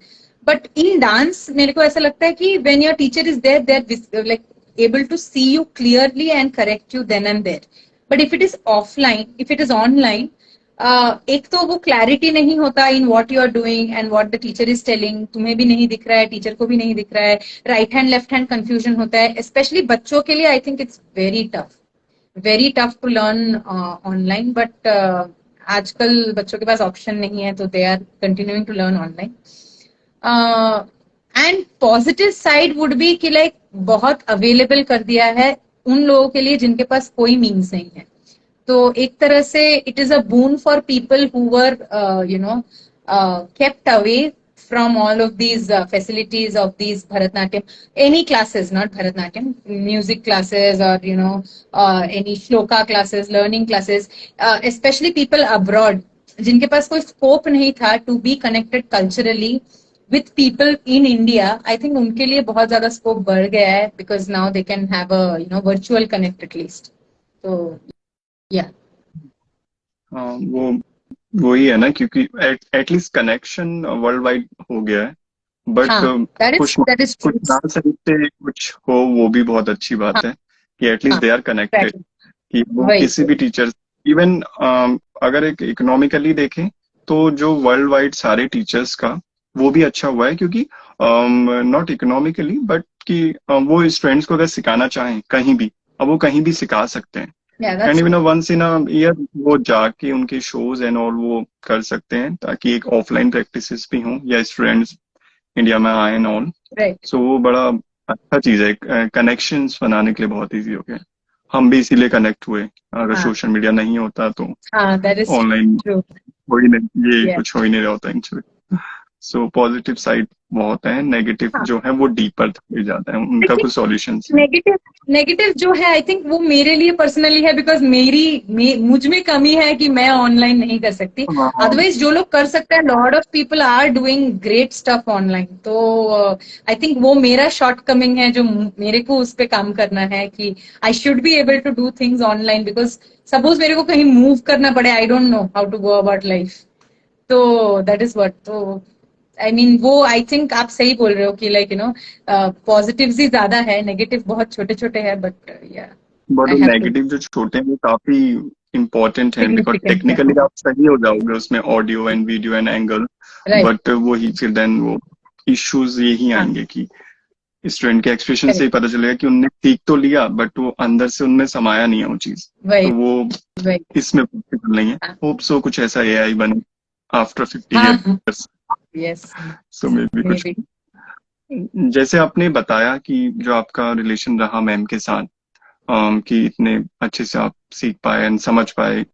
But in dance मेरे को ऐसा लगता है कि when your teacher is there, they're like able to see you clearly and correct you then and there. But if it is offline, if it is online, एक तो वो क्लैरिटी नहीं होता in what you are doing and what the teacher is telling, तुम्हें भी नहीं दिख रहा है, टीचर को भी नहीं दिख रहा है, right hand left hand confusion होता है. स्पेशली बच्चों के लिए I think it's very tough to learn online. But आजकल बच्चों के पास ऑप्शन नहीं है, तो they are continuing to learn online. And positive side would be कि लाइक बहुत अवेलेबल कर दिया है उन लोगों के लिए जिनके पास कोई मीन्स नहीं है. तो एक तरह से it is a boon for people who were you know kept away from all of these facilities of these Bharatnatyam, any classes, not Bharatnatyam, music classes or, you know, any shloka classes, learning classes, especially people abroad, जिनके पास कोई scope नहीं था to be connected culturally with people in India. I think उनके लिए बहुत ज्यादा scope बढ़ गया है because now they can have a, you know, virtual connect at least. So yeah. वो वही है ना, क्योंकि एटलीस्ट कनेक्शन वर्ल्ड वाइड हो गया है, बट कुछ कुछ ना सही से कुछ हो, वो भी बहुत अच्छी बात है कि एटलीस्ट दे आर कनेक्टेड, कि वो किसी भी टीचर, इवन अगर एक इकोनॉमिकली देखें तो जो वर्ल्ड वाइड सारे टीचर्स का वो भी अच्छा हुआ है, क्योंकि नॉट इकोनॉमिकली बट कि वो स्टूडेंट्स को अगर सिखाना चाहें कहीं भी, अब वो कहीं भी सिखा सकते हैं. And even once in a year वो जाके उनके शोज एंड और वो कर सकते हैं, ताकि एक ऑफलाइन प्रैक्टिसेस भी हों या स्टूडेंट्स इंडिया में आए एंड ऑल. सो वो बड़ा अच्छा चीज है, कनेक्शंस बनाने के लिए बहुत इजी हो गया. हम भी इसीलिए कनेक्ट हुए, अगर सोशल मीडिया नहीं होता तो ऑनलाइन हो ही नहीं, ये कुछ हो ही नहीं रहा होता एक्चुअली. सो पॉजिटिव साइड बहुत है, नेगेटिव हाँ, जो है वो डीपर ले जाता है, उनका कुछ सॉल्यूशंस है। नेगेटिव नेगेटिव जो है आई थिंक वो मेरे लिए पर्सनली है, बिकॉज मुझ में कमी है कि मैं ऑनलाइन नहीं कर सकती। हाँ हाँ। अदरवाइज जो लोग कर सकते हैं, lot of people are doing great stuff online. तो आई थिंक वो मेरा शॉर्ट कमिंग है, जो मेरे को उस पर काम करना है कि I should be able to do things online, because suppose मेरे को कहीं मूव करना पड़े, I don't know how to go about life. तो दैट इज व्हाट। तो आई मीन वो आई थिंक आप सही बोल रहे हो कि लाइक पॉजिटिव्स ही ज्यादा है, नेगेटिव बहुत छोटे छोटे हैं, but yeah but I have to negative जो छोटे हैं वो काफी इम्पोर्टेंट हैं, बिकॉज सिग्निफिकेंट है। टेक्निकली आप सही हो जाओगे उसमें, audio and video and angle, right. But वही फिर देन वो इश्यूज यही हाँ, आएंगे कि स्टूडेंट के एक्सप्रेशन से ही करेक्ट। पता चलेगा कि उनने सीख तो लिया बट वो अंदर से उनमें समाया नहीं है वो चीज। वही तो वो वही। इसमें पॉसिबल नहीं है। हाँ होप सो कुछ ऐसा एआई बने आफ्टर 50 हाँ। years, yes, so maybe may कुछ। बी। जैसे आपने बताया कि जो आपका रिलेशन रहा मैम के साथ, कि इतने अच्छे से आप सीख पाए एंड समझ पाए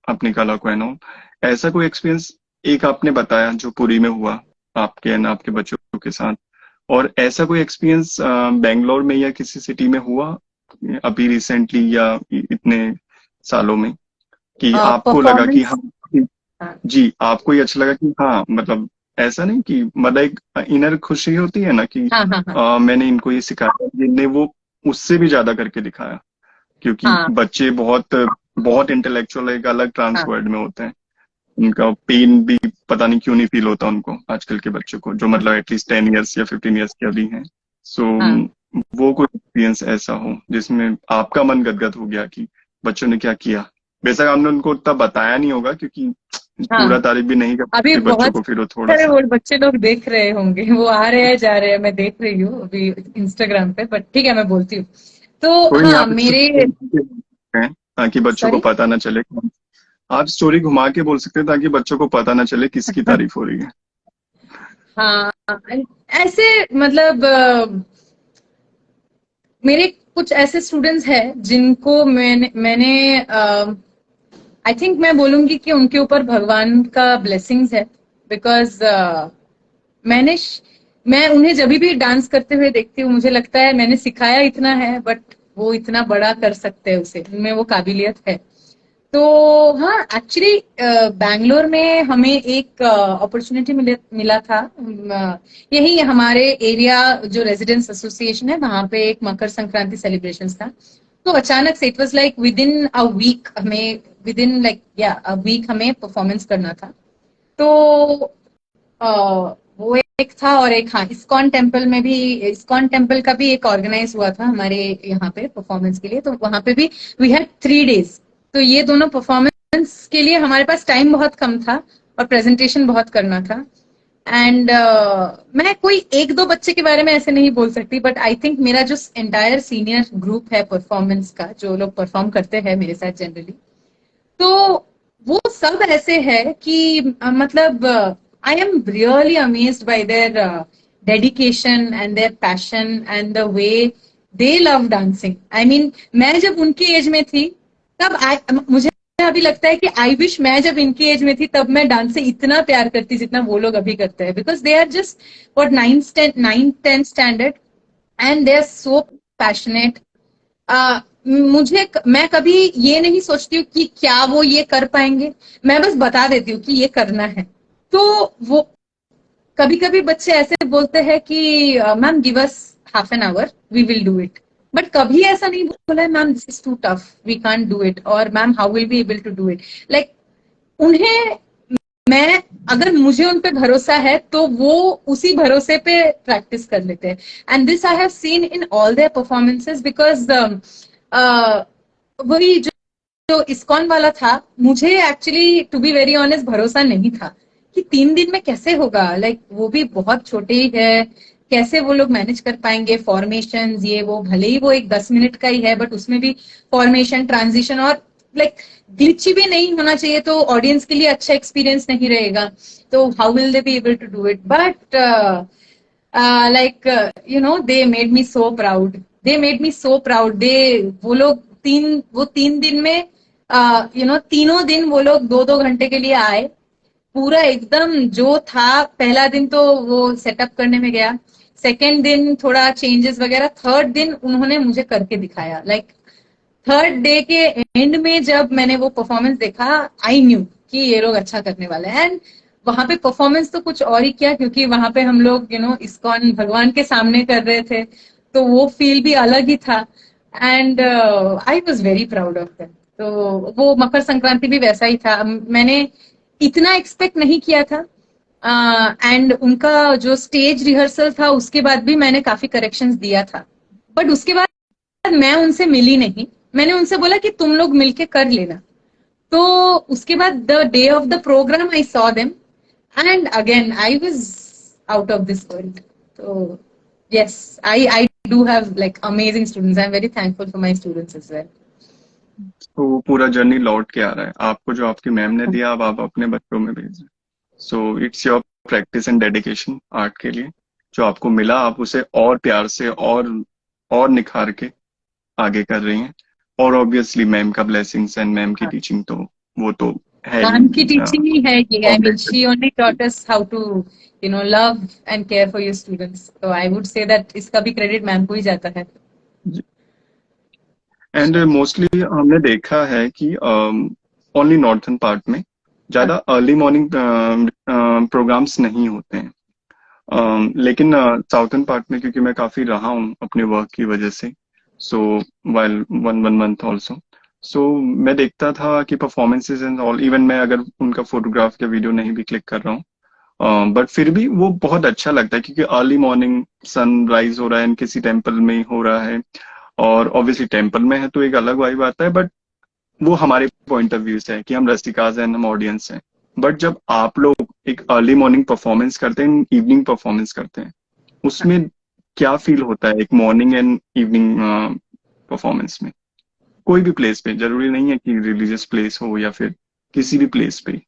अपनी कला को, एंड ऑल, ऐसा कोई एक्सपीरियंस एक आपने बताया जो पुरी में हुआ आपके एंड आपके बच्चों के साथ, और ऐसा कोई एक्सपीरियंस बेंगलोर में या किसी सिटी में हुआ अभी रिसेंटली या इतने सालों में, कि आपको लगा कि परफॉर्मेंस। हाँ, हाँ जी आपको ये अच्छा लगा कि हाँ, मतलब ऐसा नहीं कि मतलब एक इनर खुशी होती है ना कि हाँ हाँ हाँ मैंने इनको ये सिखाया, जिनने वो उससे भी ज्यादा करके दिखाया, क्योंकि हाँ बच्चे बहुत बहुत इंटेलेक्चुअल एक अलग ट्रांस हाँ वर्ल्ड में होते हैं। उनका पेन भी पता नहीं क्यों नहीं फील होता उनको, आजकल के बच्चों को जो हाँ मतलब एटलीस्ट 10 years या 15 years के अभी हैं। सो हाँ वो कोई एक्सपीरियंस ऐसा हो जिसमें आपका मन गदगद हो गया कि बच्चों ने क्या किया। बेशक आपने उनको उतना बताया नहीं होगा, क्योंकि पूरा हाँ। तारीफ भी नहीं कर अभी सकते बच्चों बहुत को, फिर वो थोड़ा सारे सा। वो बच्चे लोग देख रहे होंगे, वो आ रहे हैं जा रहे हैं, मैं देख रही हूँ अभी इंस्टाग्राम पे, बट ठीक है मैं बोलती हूँ। तो कोई नहीं, हाँ आप मेरे। हैं ताकि बच्चों को सॉरी। पता ना चले। आप स्टोरी घुमा के बोल सकते हैं ताकि बच्चों को पता ना चले किसकी तारीफ हो रही है। हाँ, ऐसे मतलब मेरे कुछ ऐसे स्टूडेंट्स हैं जिनको मैंने आई थिंक मैं बोलूंगी कि उनके ऊपर भगवान का ब्लेसिंग्स है, बिकॉज मैंने मैं उन्हें जब भी डांस करते हुए देखती हूँ, मुझे लगता है मैंने सिखाया इतना है, बट वो इतना बड़ा कर सकते हैं, उसे उनमें वो काबिलियत है। तो हाँ, एक्चुअली बैंगलोर में हमें एक अपॉर्चुनिटी मिला था। यही हमारे एरिया जो रेजिडेंट्स एसोसिएशन है, वहां पे एक मकर संक्रांति सेलिब्रेशन था। तो अचानक से it was like within a week हमें, within like yeah a week हमें परफॉर्मेंस करना था। तो वो एक था, और एक हाँ इस्कॉन टेम्पल में भी, इस्कॉन टेम्पल का भी एक ऑर्गेनाइज हुआ था हमारे यहाँ पे परफॉर्मेंस के लिए। तो वहां पे भी वी हैड 3 days। तो ये दोनों परफॉर्मेंस के लिए हमारे पास टाइम बहुत कम था और प्रेजेंटेशन बहुत करना था। एंड मैं कोई एक दो बच्चे के बारे में ऐसे नहीं बोल सकती, बट आई थिंक मेरा जो एंटायर सीनियर ग्रुप है परफॉर्मेंस का, जो लोग परफॉर्म करते हैं मेरे साथ जनरली, तो वो सब ऐसे है कि मतलब I am really amazed bye there dedication and their passion and the way they love dancing. I mean मैं जब उनकी एज में थी तब मुझे अभी लगता है कि आई विश मैं जब इनकी एज में थी तब मैं डांस से इतना प्यार करती जितना वो लोग अभी करते हैं, because they are just for 9th 10th standard and they are so passionate. मैं कभी ये नहीं सोचती हूँ कि क्या वो ये कर पाएंगे, मैं बस बता देती हूँ कि ये करना है। तो वो कभी कभी बच्चे ऐसे बोलते हैं कि ma'am give us ½ hour, we will do it. But कभी ऐसा नहीं बोला है ma'am this is too tough, we can't do it, और ma'am how will be able to do it. Like उन्हें मैं, अगर मुझे उन पे भरोसा है तो वो उसी भरोसे पे प्रैक्टिस कर लेते हैं। And this I have seen in all their performances, because वही जो इस्कॉन वाला था, मुझे actually to be very honest भरोसा नहीं था कि 3 दिन में कैसे होगा। लाइक वो भी बहुत छोटे ही है, कैसे वो लोग मैनेज कर पाएंगे फॉर्मेशन ये वो, भले ही वो एक 10 मिनट का ही है, बट उसमें भी फॉर्मेशन ट्रांजिशन और लाइक ग्लिची भी नहीं होना चाहिए, तो ऑडियंस के लिए अच्छा एक्सपीरियंस नहीं रहेगा। तो how will they be able to do it, but like they made me so proud, they made me so proud. They वो लोग 3 दिन में तीनों दिन वो लोग 2-2 घंटे के लिए आए, पूरा एकदम जो था, पहला दिन तो वो सेटअप करने में गया, सेकेंड दिन थोड़ा चेंजेस वगैरह, थर्ड दिन उन्होंने मुझे करके दिखाया। लाइक थर्ड डे के एंड में जब मैंने वो परफॉर्मेंस देखा, आई न्यू कि ये लोग अच्छा करने वाले हैं। एंड वहां पे परफॉर्मेंस तो कुछ और ही क्या, क्योंकि वहां पे हम लोग इस्कॉन भगवान के सामने कर रहे थे, तो वो फील भी अलग ही था। And I was very proud of them. तो वो मकर संक्रांति भी वैसा ही था, मैंने इतना एक्सपेक्ट नहीं किया था। एंड उनका जो स्टेज रिहर्सल था उसके बाद भी मैंने काफी करेक्शंस दिया था, बट उसके बाद मैं उनसे मिली नहीं। मैंने उनसे बोला कि तुम लोग मिलके कर लेना। तो उसके बाद the day of the programme I saw them, and again I was out of this world. तो yes, I do have like amazing students. I'm very thankful for my students as well. तो वो पूरा journey लौट के आ रहा है आपको, जो आपकी मैम ने दिया अब आप अपने बच्चों में भेज रहे हैं। So it's your practice and dedication art के लिए, जो आपको मिला आप उसे और प्यार से और निखार के आगे कर रही हैं। और ऑब्वियसली मैम का ब्लेसिंग्स एंड मैम की टीचिंग तो वो तो है ही। मैम की टीचिंग ही है कि I mean obviously. She only taught us how to love and care for your students. तो आई वुड से दैट इसका भी क्रेडिट मैम को ही जाता है। एंड मोस्टली हमने देखा है कि ओनली नॉर्थन पार्ट में ज्यादा अर्ली मॉर्निंग प्रोग्राम्स नहीं होते हैं। लेकिन साउथर्न पार्ट में, क्योंकि मैं काफी रहा हूँ अपने वर्क की वजह से, so while one one month also, so मैं देखता था कि परफॉर्मेंसेज एंड ऑल, इवन मैं अगर उनका फोटोग्राफ या वीडियो नहीं भी क्लिक कर रहा हूँ, बट फिर भी वो बहुत अच्छा लगता है, क्योंकि अर्ली मॉर्निंग सनराइज हो रहा है किसी टेम्पल में ही हो रहा है, और ऑब्वियसली टेम्पल में है तो एक अलग वाइब आता है, बट वो हमारे पॉइंट ऑफ व्यू से है कि हम रसिकाज हैं, हम ऑडियंस हैं। बट जब आप लोग एक अर्ली मॉर्निंग परफॉर्मेंस करते हैं, इवनिंग परफॉर्मेंस करते हैं, उसमें क्या फील होता है एक मॉर्निंग एंड इवनिंग परफॉर्मेंस में? कोई भी प्लेस पे, जरूरी नहीं है कि रिलीजियस प्लेस हो या फिर किसी भी प्लेस पे।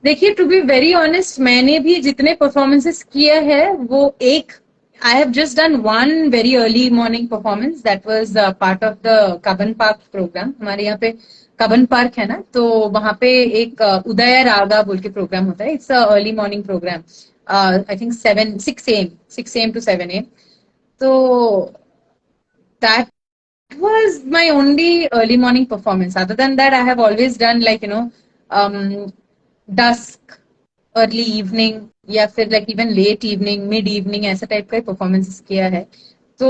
देखिए, टू बी वेरी ऑनेस्ट, मैंने भी जितने परफॉर्मेंसेस किए हैं वो एक, I have just done one very early morning performance that was part of the Cubbon Park programme. हमारे यहाँ पे कबन पार्क है ना, तो वहां पे एक उदय रागा बोल के प्रोग्राम होता है। It's early morning programme, I think 6 a.m. to 7 a.m. तो that was my only early morning performance. Other than that, I have always done like dusk, early evening, या फिर like even late evening, mid evening, ऐसा type का performances किया है। तो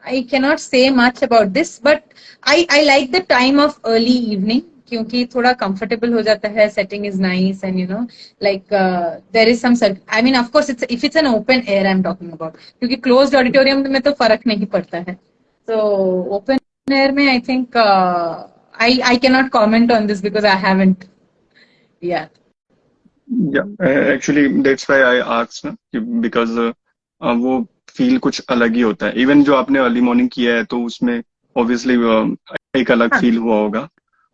I cannot say much about this, but I like the time of early evening, क्योंकि थोड़ा comfortable हो जाता है, setting is nice, and like there is some, I mean of course it's, if it's an open air I'm talking about, क्योंकि closed auditorium में तो फर्क नहीं पड़ता है। So open air में I think I cannot comment on this because I haven't. Yeah. Actually that's why I asked ना, because वो फील कुछ अलग ही होता है। इवन जो आपने अर्ली मॉर्निंग किया है तो उसमें ऑब्वियसली एक अलग हाँ, फील हुआ होगा,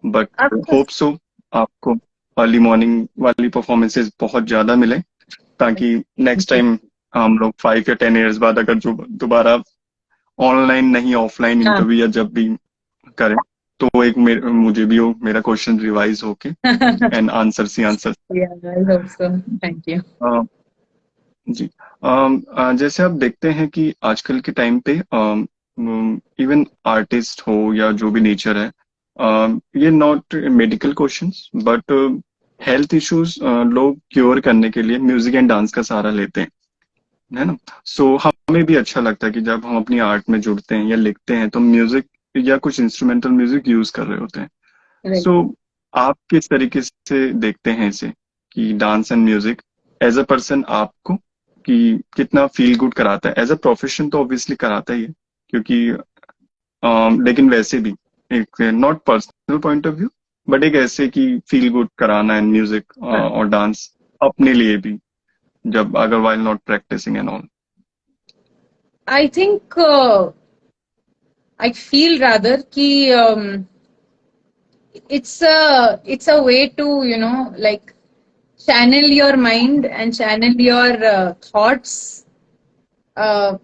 बट of होप course. सो आपको अर्ली मॉर्निंग वाली परफॉर्मेंसेस बहुत ज्यादा मिले, ताकि नेक्स्ट टाइम हम लोग 5 या 10 years बाद अगर जो दोबारा ऑनलाइन नहीं ऑफलाइन हाँ. इंटरव्यू या जब भी करें, तो एक मुझे भी हो, मेरा क्वेश्चन रिवाइज होके and answer see answer. Yeah, I hope so. Thank you. जी। जैसे आप देखते हैं कि आजकल के टाइम पे इवन आर्टिस्ट हो या जो भी नेचर है, ये not medical questions but health issues लोग क्योर करने के लिए म्यूजिक एंड डांस का सहारा लेते हैं, है ना। सो हमें भी अच्छा लगता है कि जब हम अपनी आर्ट में जुड़ते हैं या लिखते हैं तो म्यूजिक या कुछ इंस्ट्रूमेंटल म्यूजिक यूज कर रहे होते हैं। Right. सो आप किस तरीके से देखते हैं इसे, कि dance and music as a person आपको कि कितना फील गुड कराता है? एज अ प्रोफेशन तो ऑब्वियसली कराता ही है, क्योंकि लेकिन वैसे भी एक not personal point of view, but एक ऐसे कि फील गुड कराना एंड म्यूजिक और डांस अपने लिए भी, जब अगर while not practising and all. I think I feel rather कि it's a way to like channel your mind and channel your thoughts,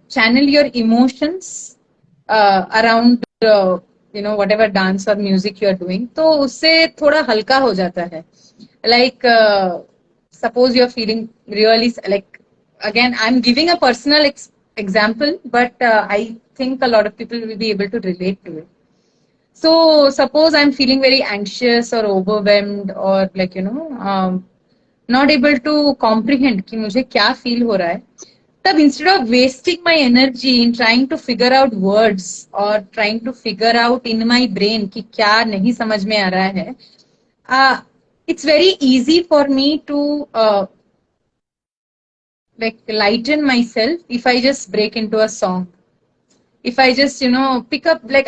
channel your emotions around whatever dance or music you are doing, तो उससे थोड़ा हल्का हो जाता है. Like suppose you are feeling really like, again I'm giving a personal example, but I think a lot of people will be able to relate to it. So suppose I'm feeling very anxious or overwhelmed or like not able to comprehend कि मुझे क्या feel हो रहा है. तब instead of wasting my energy in trying to figure out words or trying to figure out in my brain कि क्या नहीं समझ में आ रहा है, it's very easy for me to like lighten myself if I just break into a song. If I just pick up, like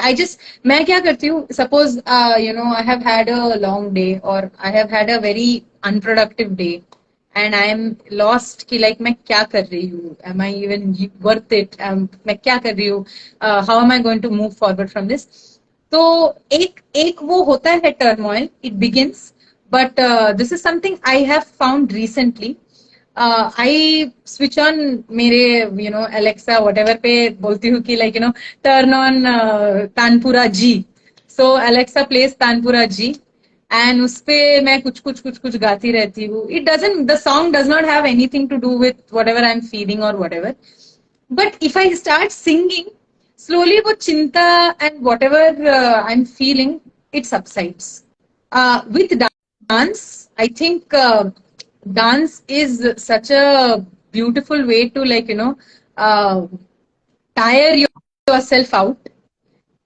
मैं क्या करती हूँ, suppose I have had a long day or I have had a very unproductive day and I am lost कि like मैं क्या कर रही हूँ, am I even worth it, मैं क्या कर रही हूँ, how am I going to move forward from this. तो एक वो होता है turmoil, it begins, but this is something I have found recently. I switch on मेरे Alexa whatever पे बोलती हूँ कि like turn on tanpura G. So Alexa plays tanpura G and उसपे मैं कुछ गाती रहती हूँ. The song does not have anything to do with whatever I'm feeling or whatever. But if I start singing, slowly वो चिंता and whatever I'm feeling, it subsides. With dance, I think dance is such a beautiful way to like tire yourself out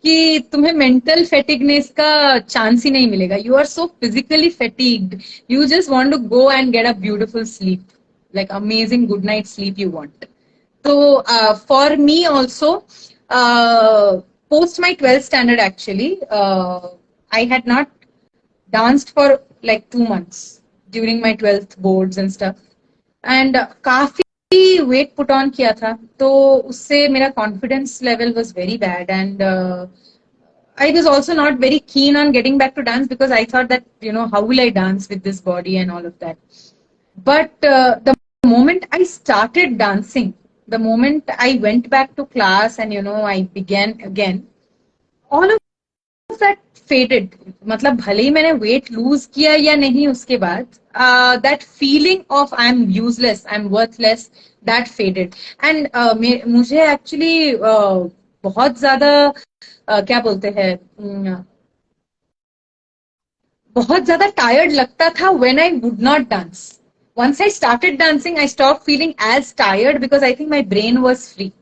कि तुम्हें mental फेटिगनेस का chance ही नहीं मिलेगा. You are so physically fatigued, you just want to go and get a beautiful sleep, like amazing good night sleep you want. So for me also, post my 12th standard actually, I had not danced for like 2 months during my 12th boards and stuff, and काफी weight put on किया था, तो उससे मेरा confidence level was very bad, and I was also not very keen on getting back to dance because I thought that how will I dance with this body and all of that. But the moment I started dancing, the moment I went back to class and I began again, all of that faded. मतलब भले ही मैंने weight lose किया या नहीं उसके बाद, that feeling of I'm useless, I'm worthless, that faded. And मुझे actually बहुत ज्यादा क्या बोलते हैं, बहुत ज्यादा tired लगता था when I would not dance. Once I started dancing, I stopped feeling as tired because I think my brain was free.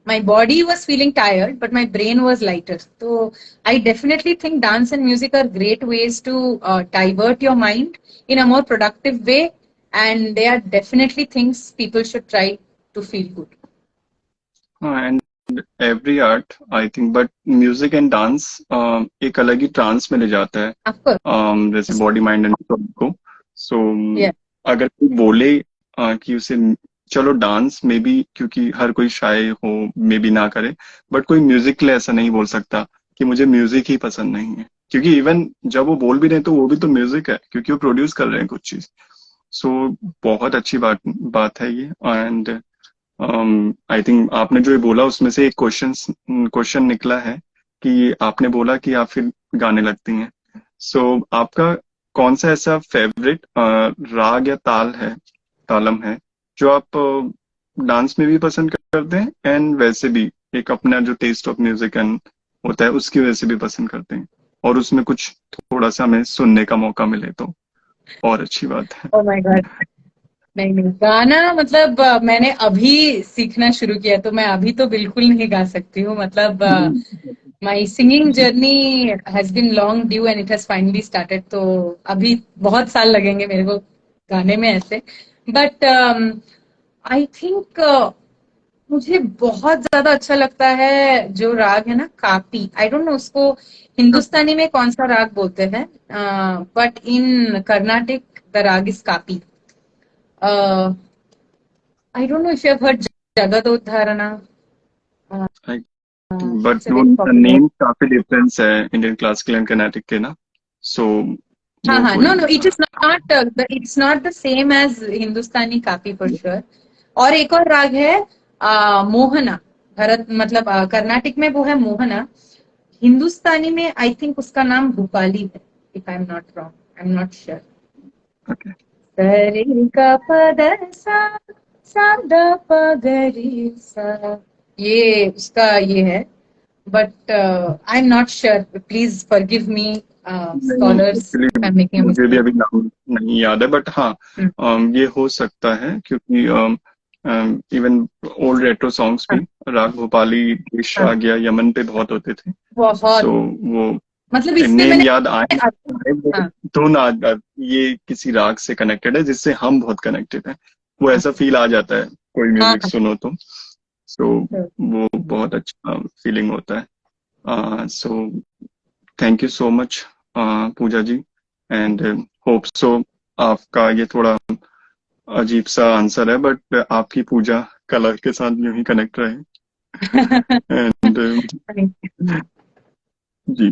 My body was feeling tired, but my brain was lighter. So I definitely think dance and music are great ways to divert your mind in a more productive way. And they are definitely things people should try to feel good. And every art, I think, but music and dance एक अलग ही trans में ले जाता है. Of course. जैसे body mind and soul को. सो अगर कोई बोले कि उसे चलो डांस में भी, क्योंकि हर कोई शाय हो मे भी ना करे, बट कोई म्यूजिक के लिए ऐसा नहीं बोल सकता कि मुझे म्यूजिक ही पसंद नहीं है, क्योंकि इवन जब वो बोल भी रहे तो वो भी तो म्यूजिक है, क्योंकि वो प्रोड्यूस कर रहे हैं कुछ चीज. सो बहुत अच्छी बात है ये. एंड आई थिंक आपने जो ये बोला उसमें से एक क्वेश्चन निकला है कि आपने बोला कि आप फिर गाने लगती हैं. सो आपका कौन सा ऐसा फेवरेट राग या तालम है जो आप डांस में भी पसंद करते हैं एंड वैसे भी एक अपना जो टेस्ट ऑफ म्यूजिक एंड होता है उसकी वजह से भी पसंद करते हैं, और उसमें कुछ थोड़ा सा हमें सुनने का मौका मिले तो और अच्छी बात है. Oh my God. नहीं, गाना मतलब मैंने अभी सीखना शुरू किया, तो मैं अभी तो बिल्कुल नहीं गा सकती हूँ. मतलब my singing journey has been long due and it has finally started. तो अभी बहुत साल लगेंगे मेरे को गाने में ऐसे. But I think मुझे बहुत ज्यादा अच्छा लगता है जो राग है ना, कापी. आई डोंट नो उसको हिंदुस्तानी में कौन सा राग बोलते हैं, but in Carnatic the raga is Kaapi. I don't know if you have heard Jagadoddharana, but name काफी डिफरेंस है इंडियन क्लासिकल एंड कर्नाटिक के ना. सो हाँ, no, it's not the same as Hindustani copy for sure. और एक और राग है मोहना. भरत मतलब कर्नाटिक में वो है मोहना. हिंदुस्तानी में आई थिंक उसका नाम रूपाली है, if I am not wrong, I am not sure. Okay सरे का पद सा सा पगरी सा, ये उसका ये है, but I am not sure, please forgive me नहीं, scholars actually I am making a मुझे भी मिस्टेक। अभी नाम नहीं याद है, बट हाँ ये हो सकता है क्योंकि इवन ओल्ड रेट्रो सॉन्ग्स भी राग भोपाली, देश आ गया, यमन पे बहुत होते थे। बहुत, सो वो मतलब इससे नेम मैंने याद आए वो हाँ धुन ये किसी राग से कनेक्टेड है जिससे हम बहुत कनेक्टेड है, वो ऐसा फील आ जाता है कोई हाँ म्यूजिक सुनो तो। सो वो बहुत अच्छा फीलिंग होता है। So thank you so much Pooja ji, and hope so आपका ये थोड़ा अजीब सा आंसर है बट आपकी पूजा कलर के साथ यूं ही कनेक्ट रहे। एंड जी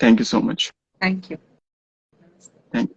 thank you so much. Thank you. Thank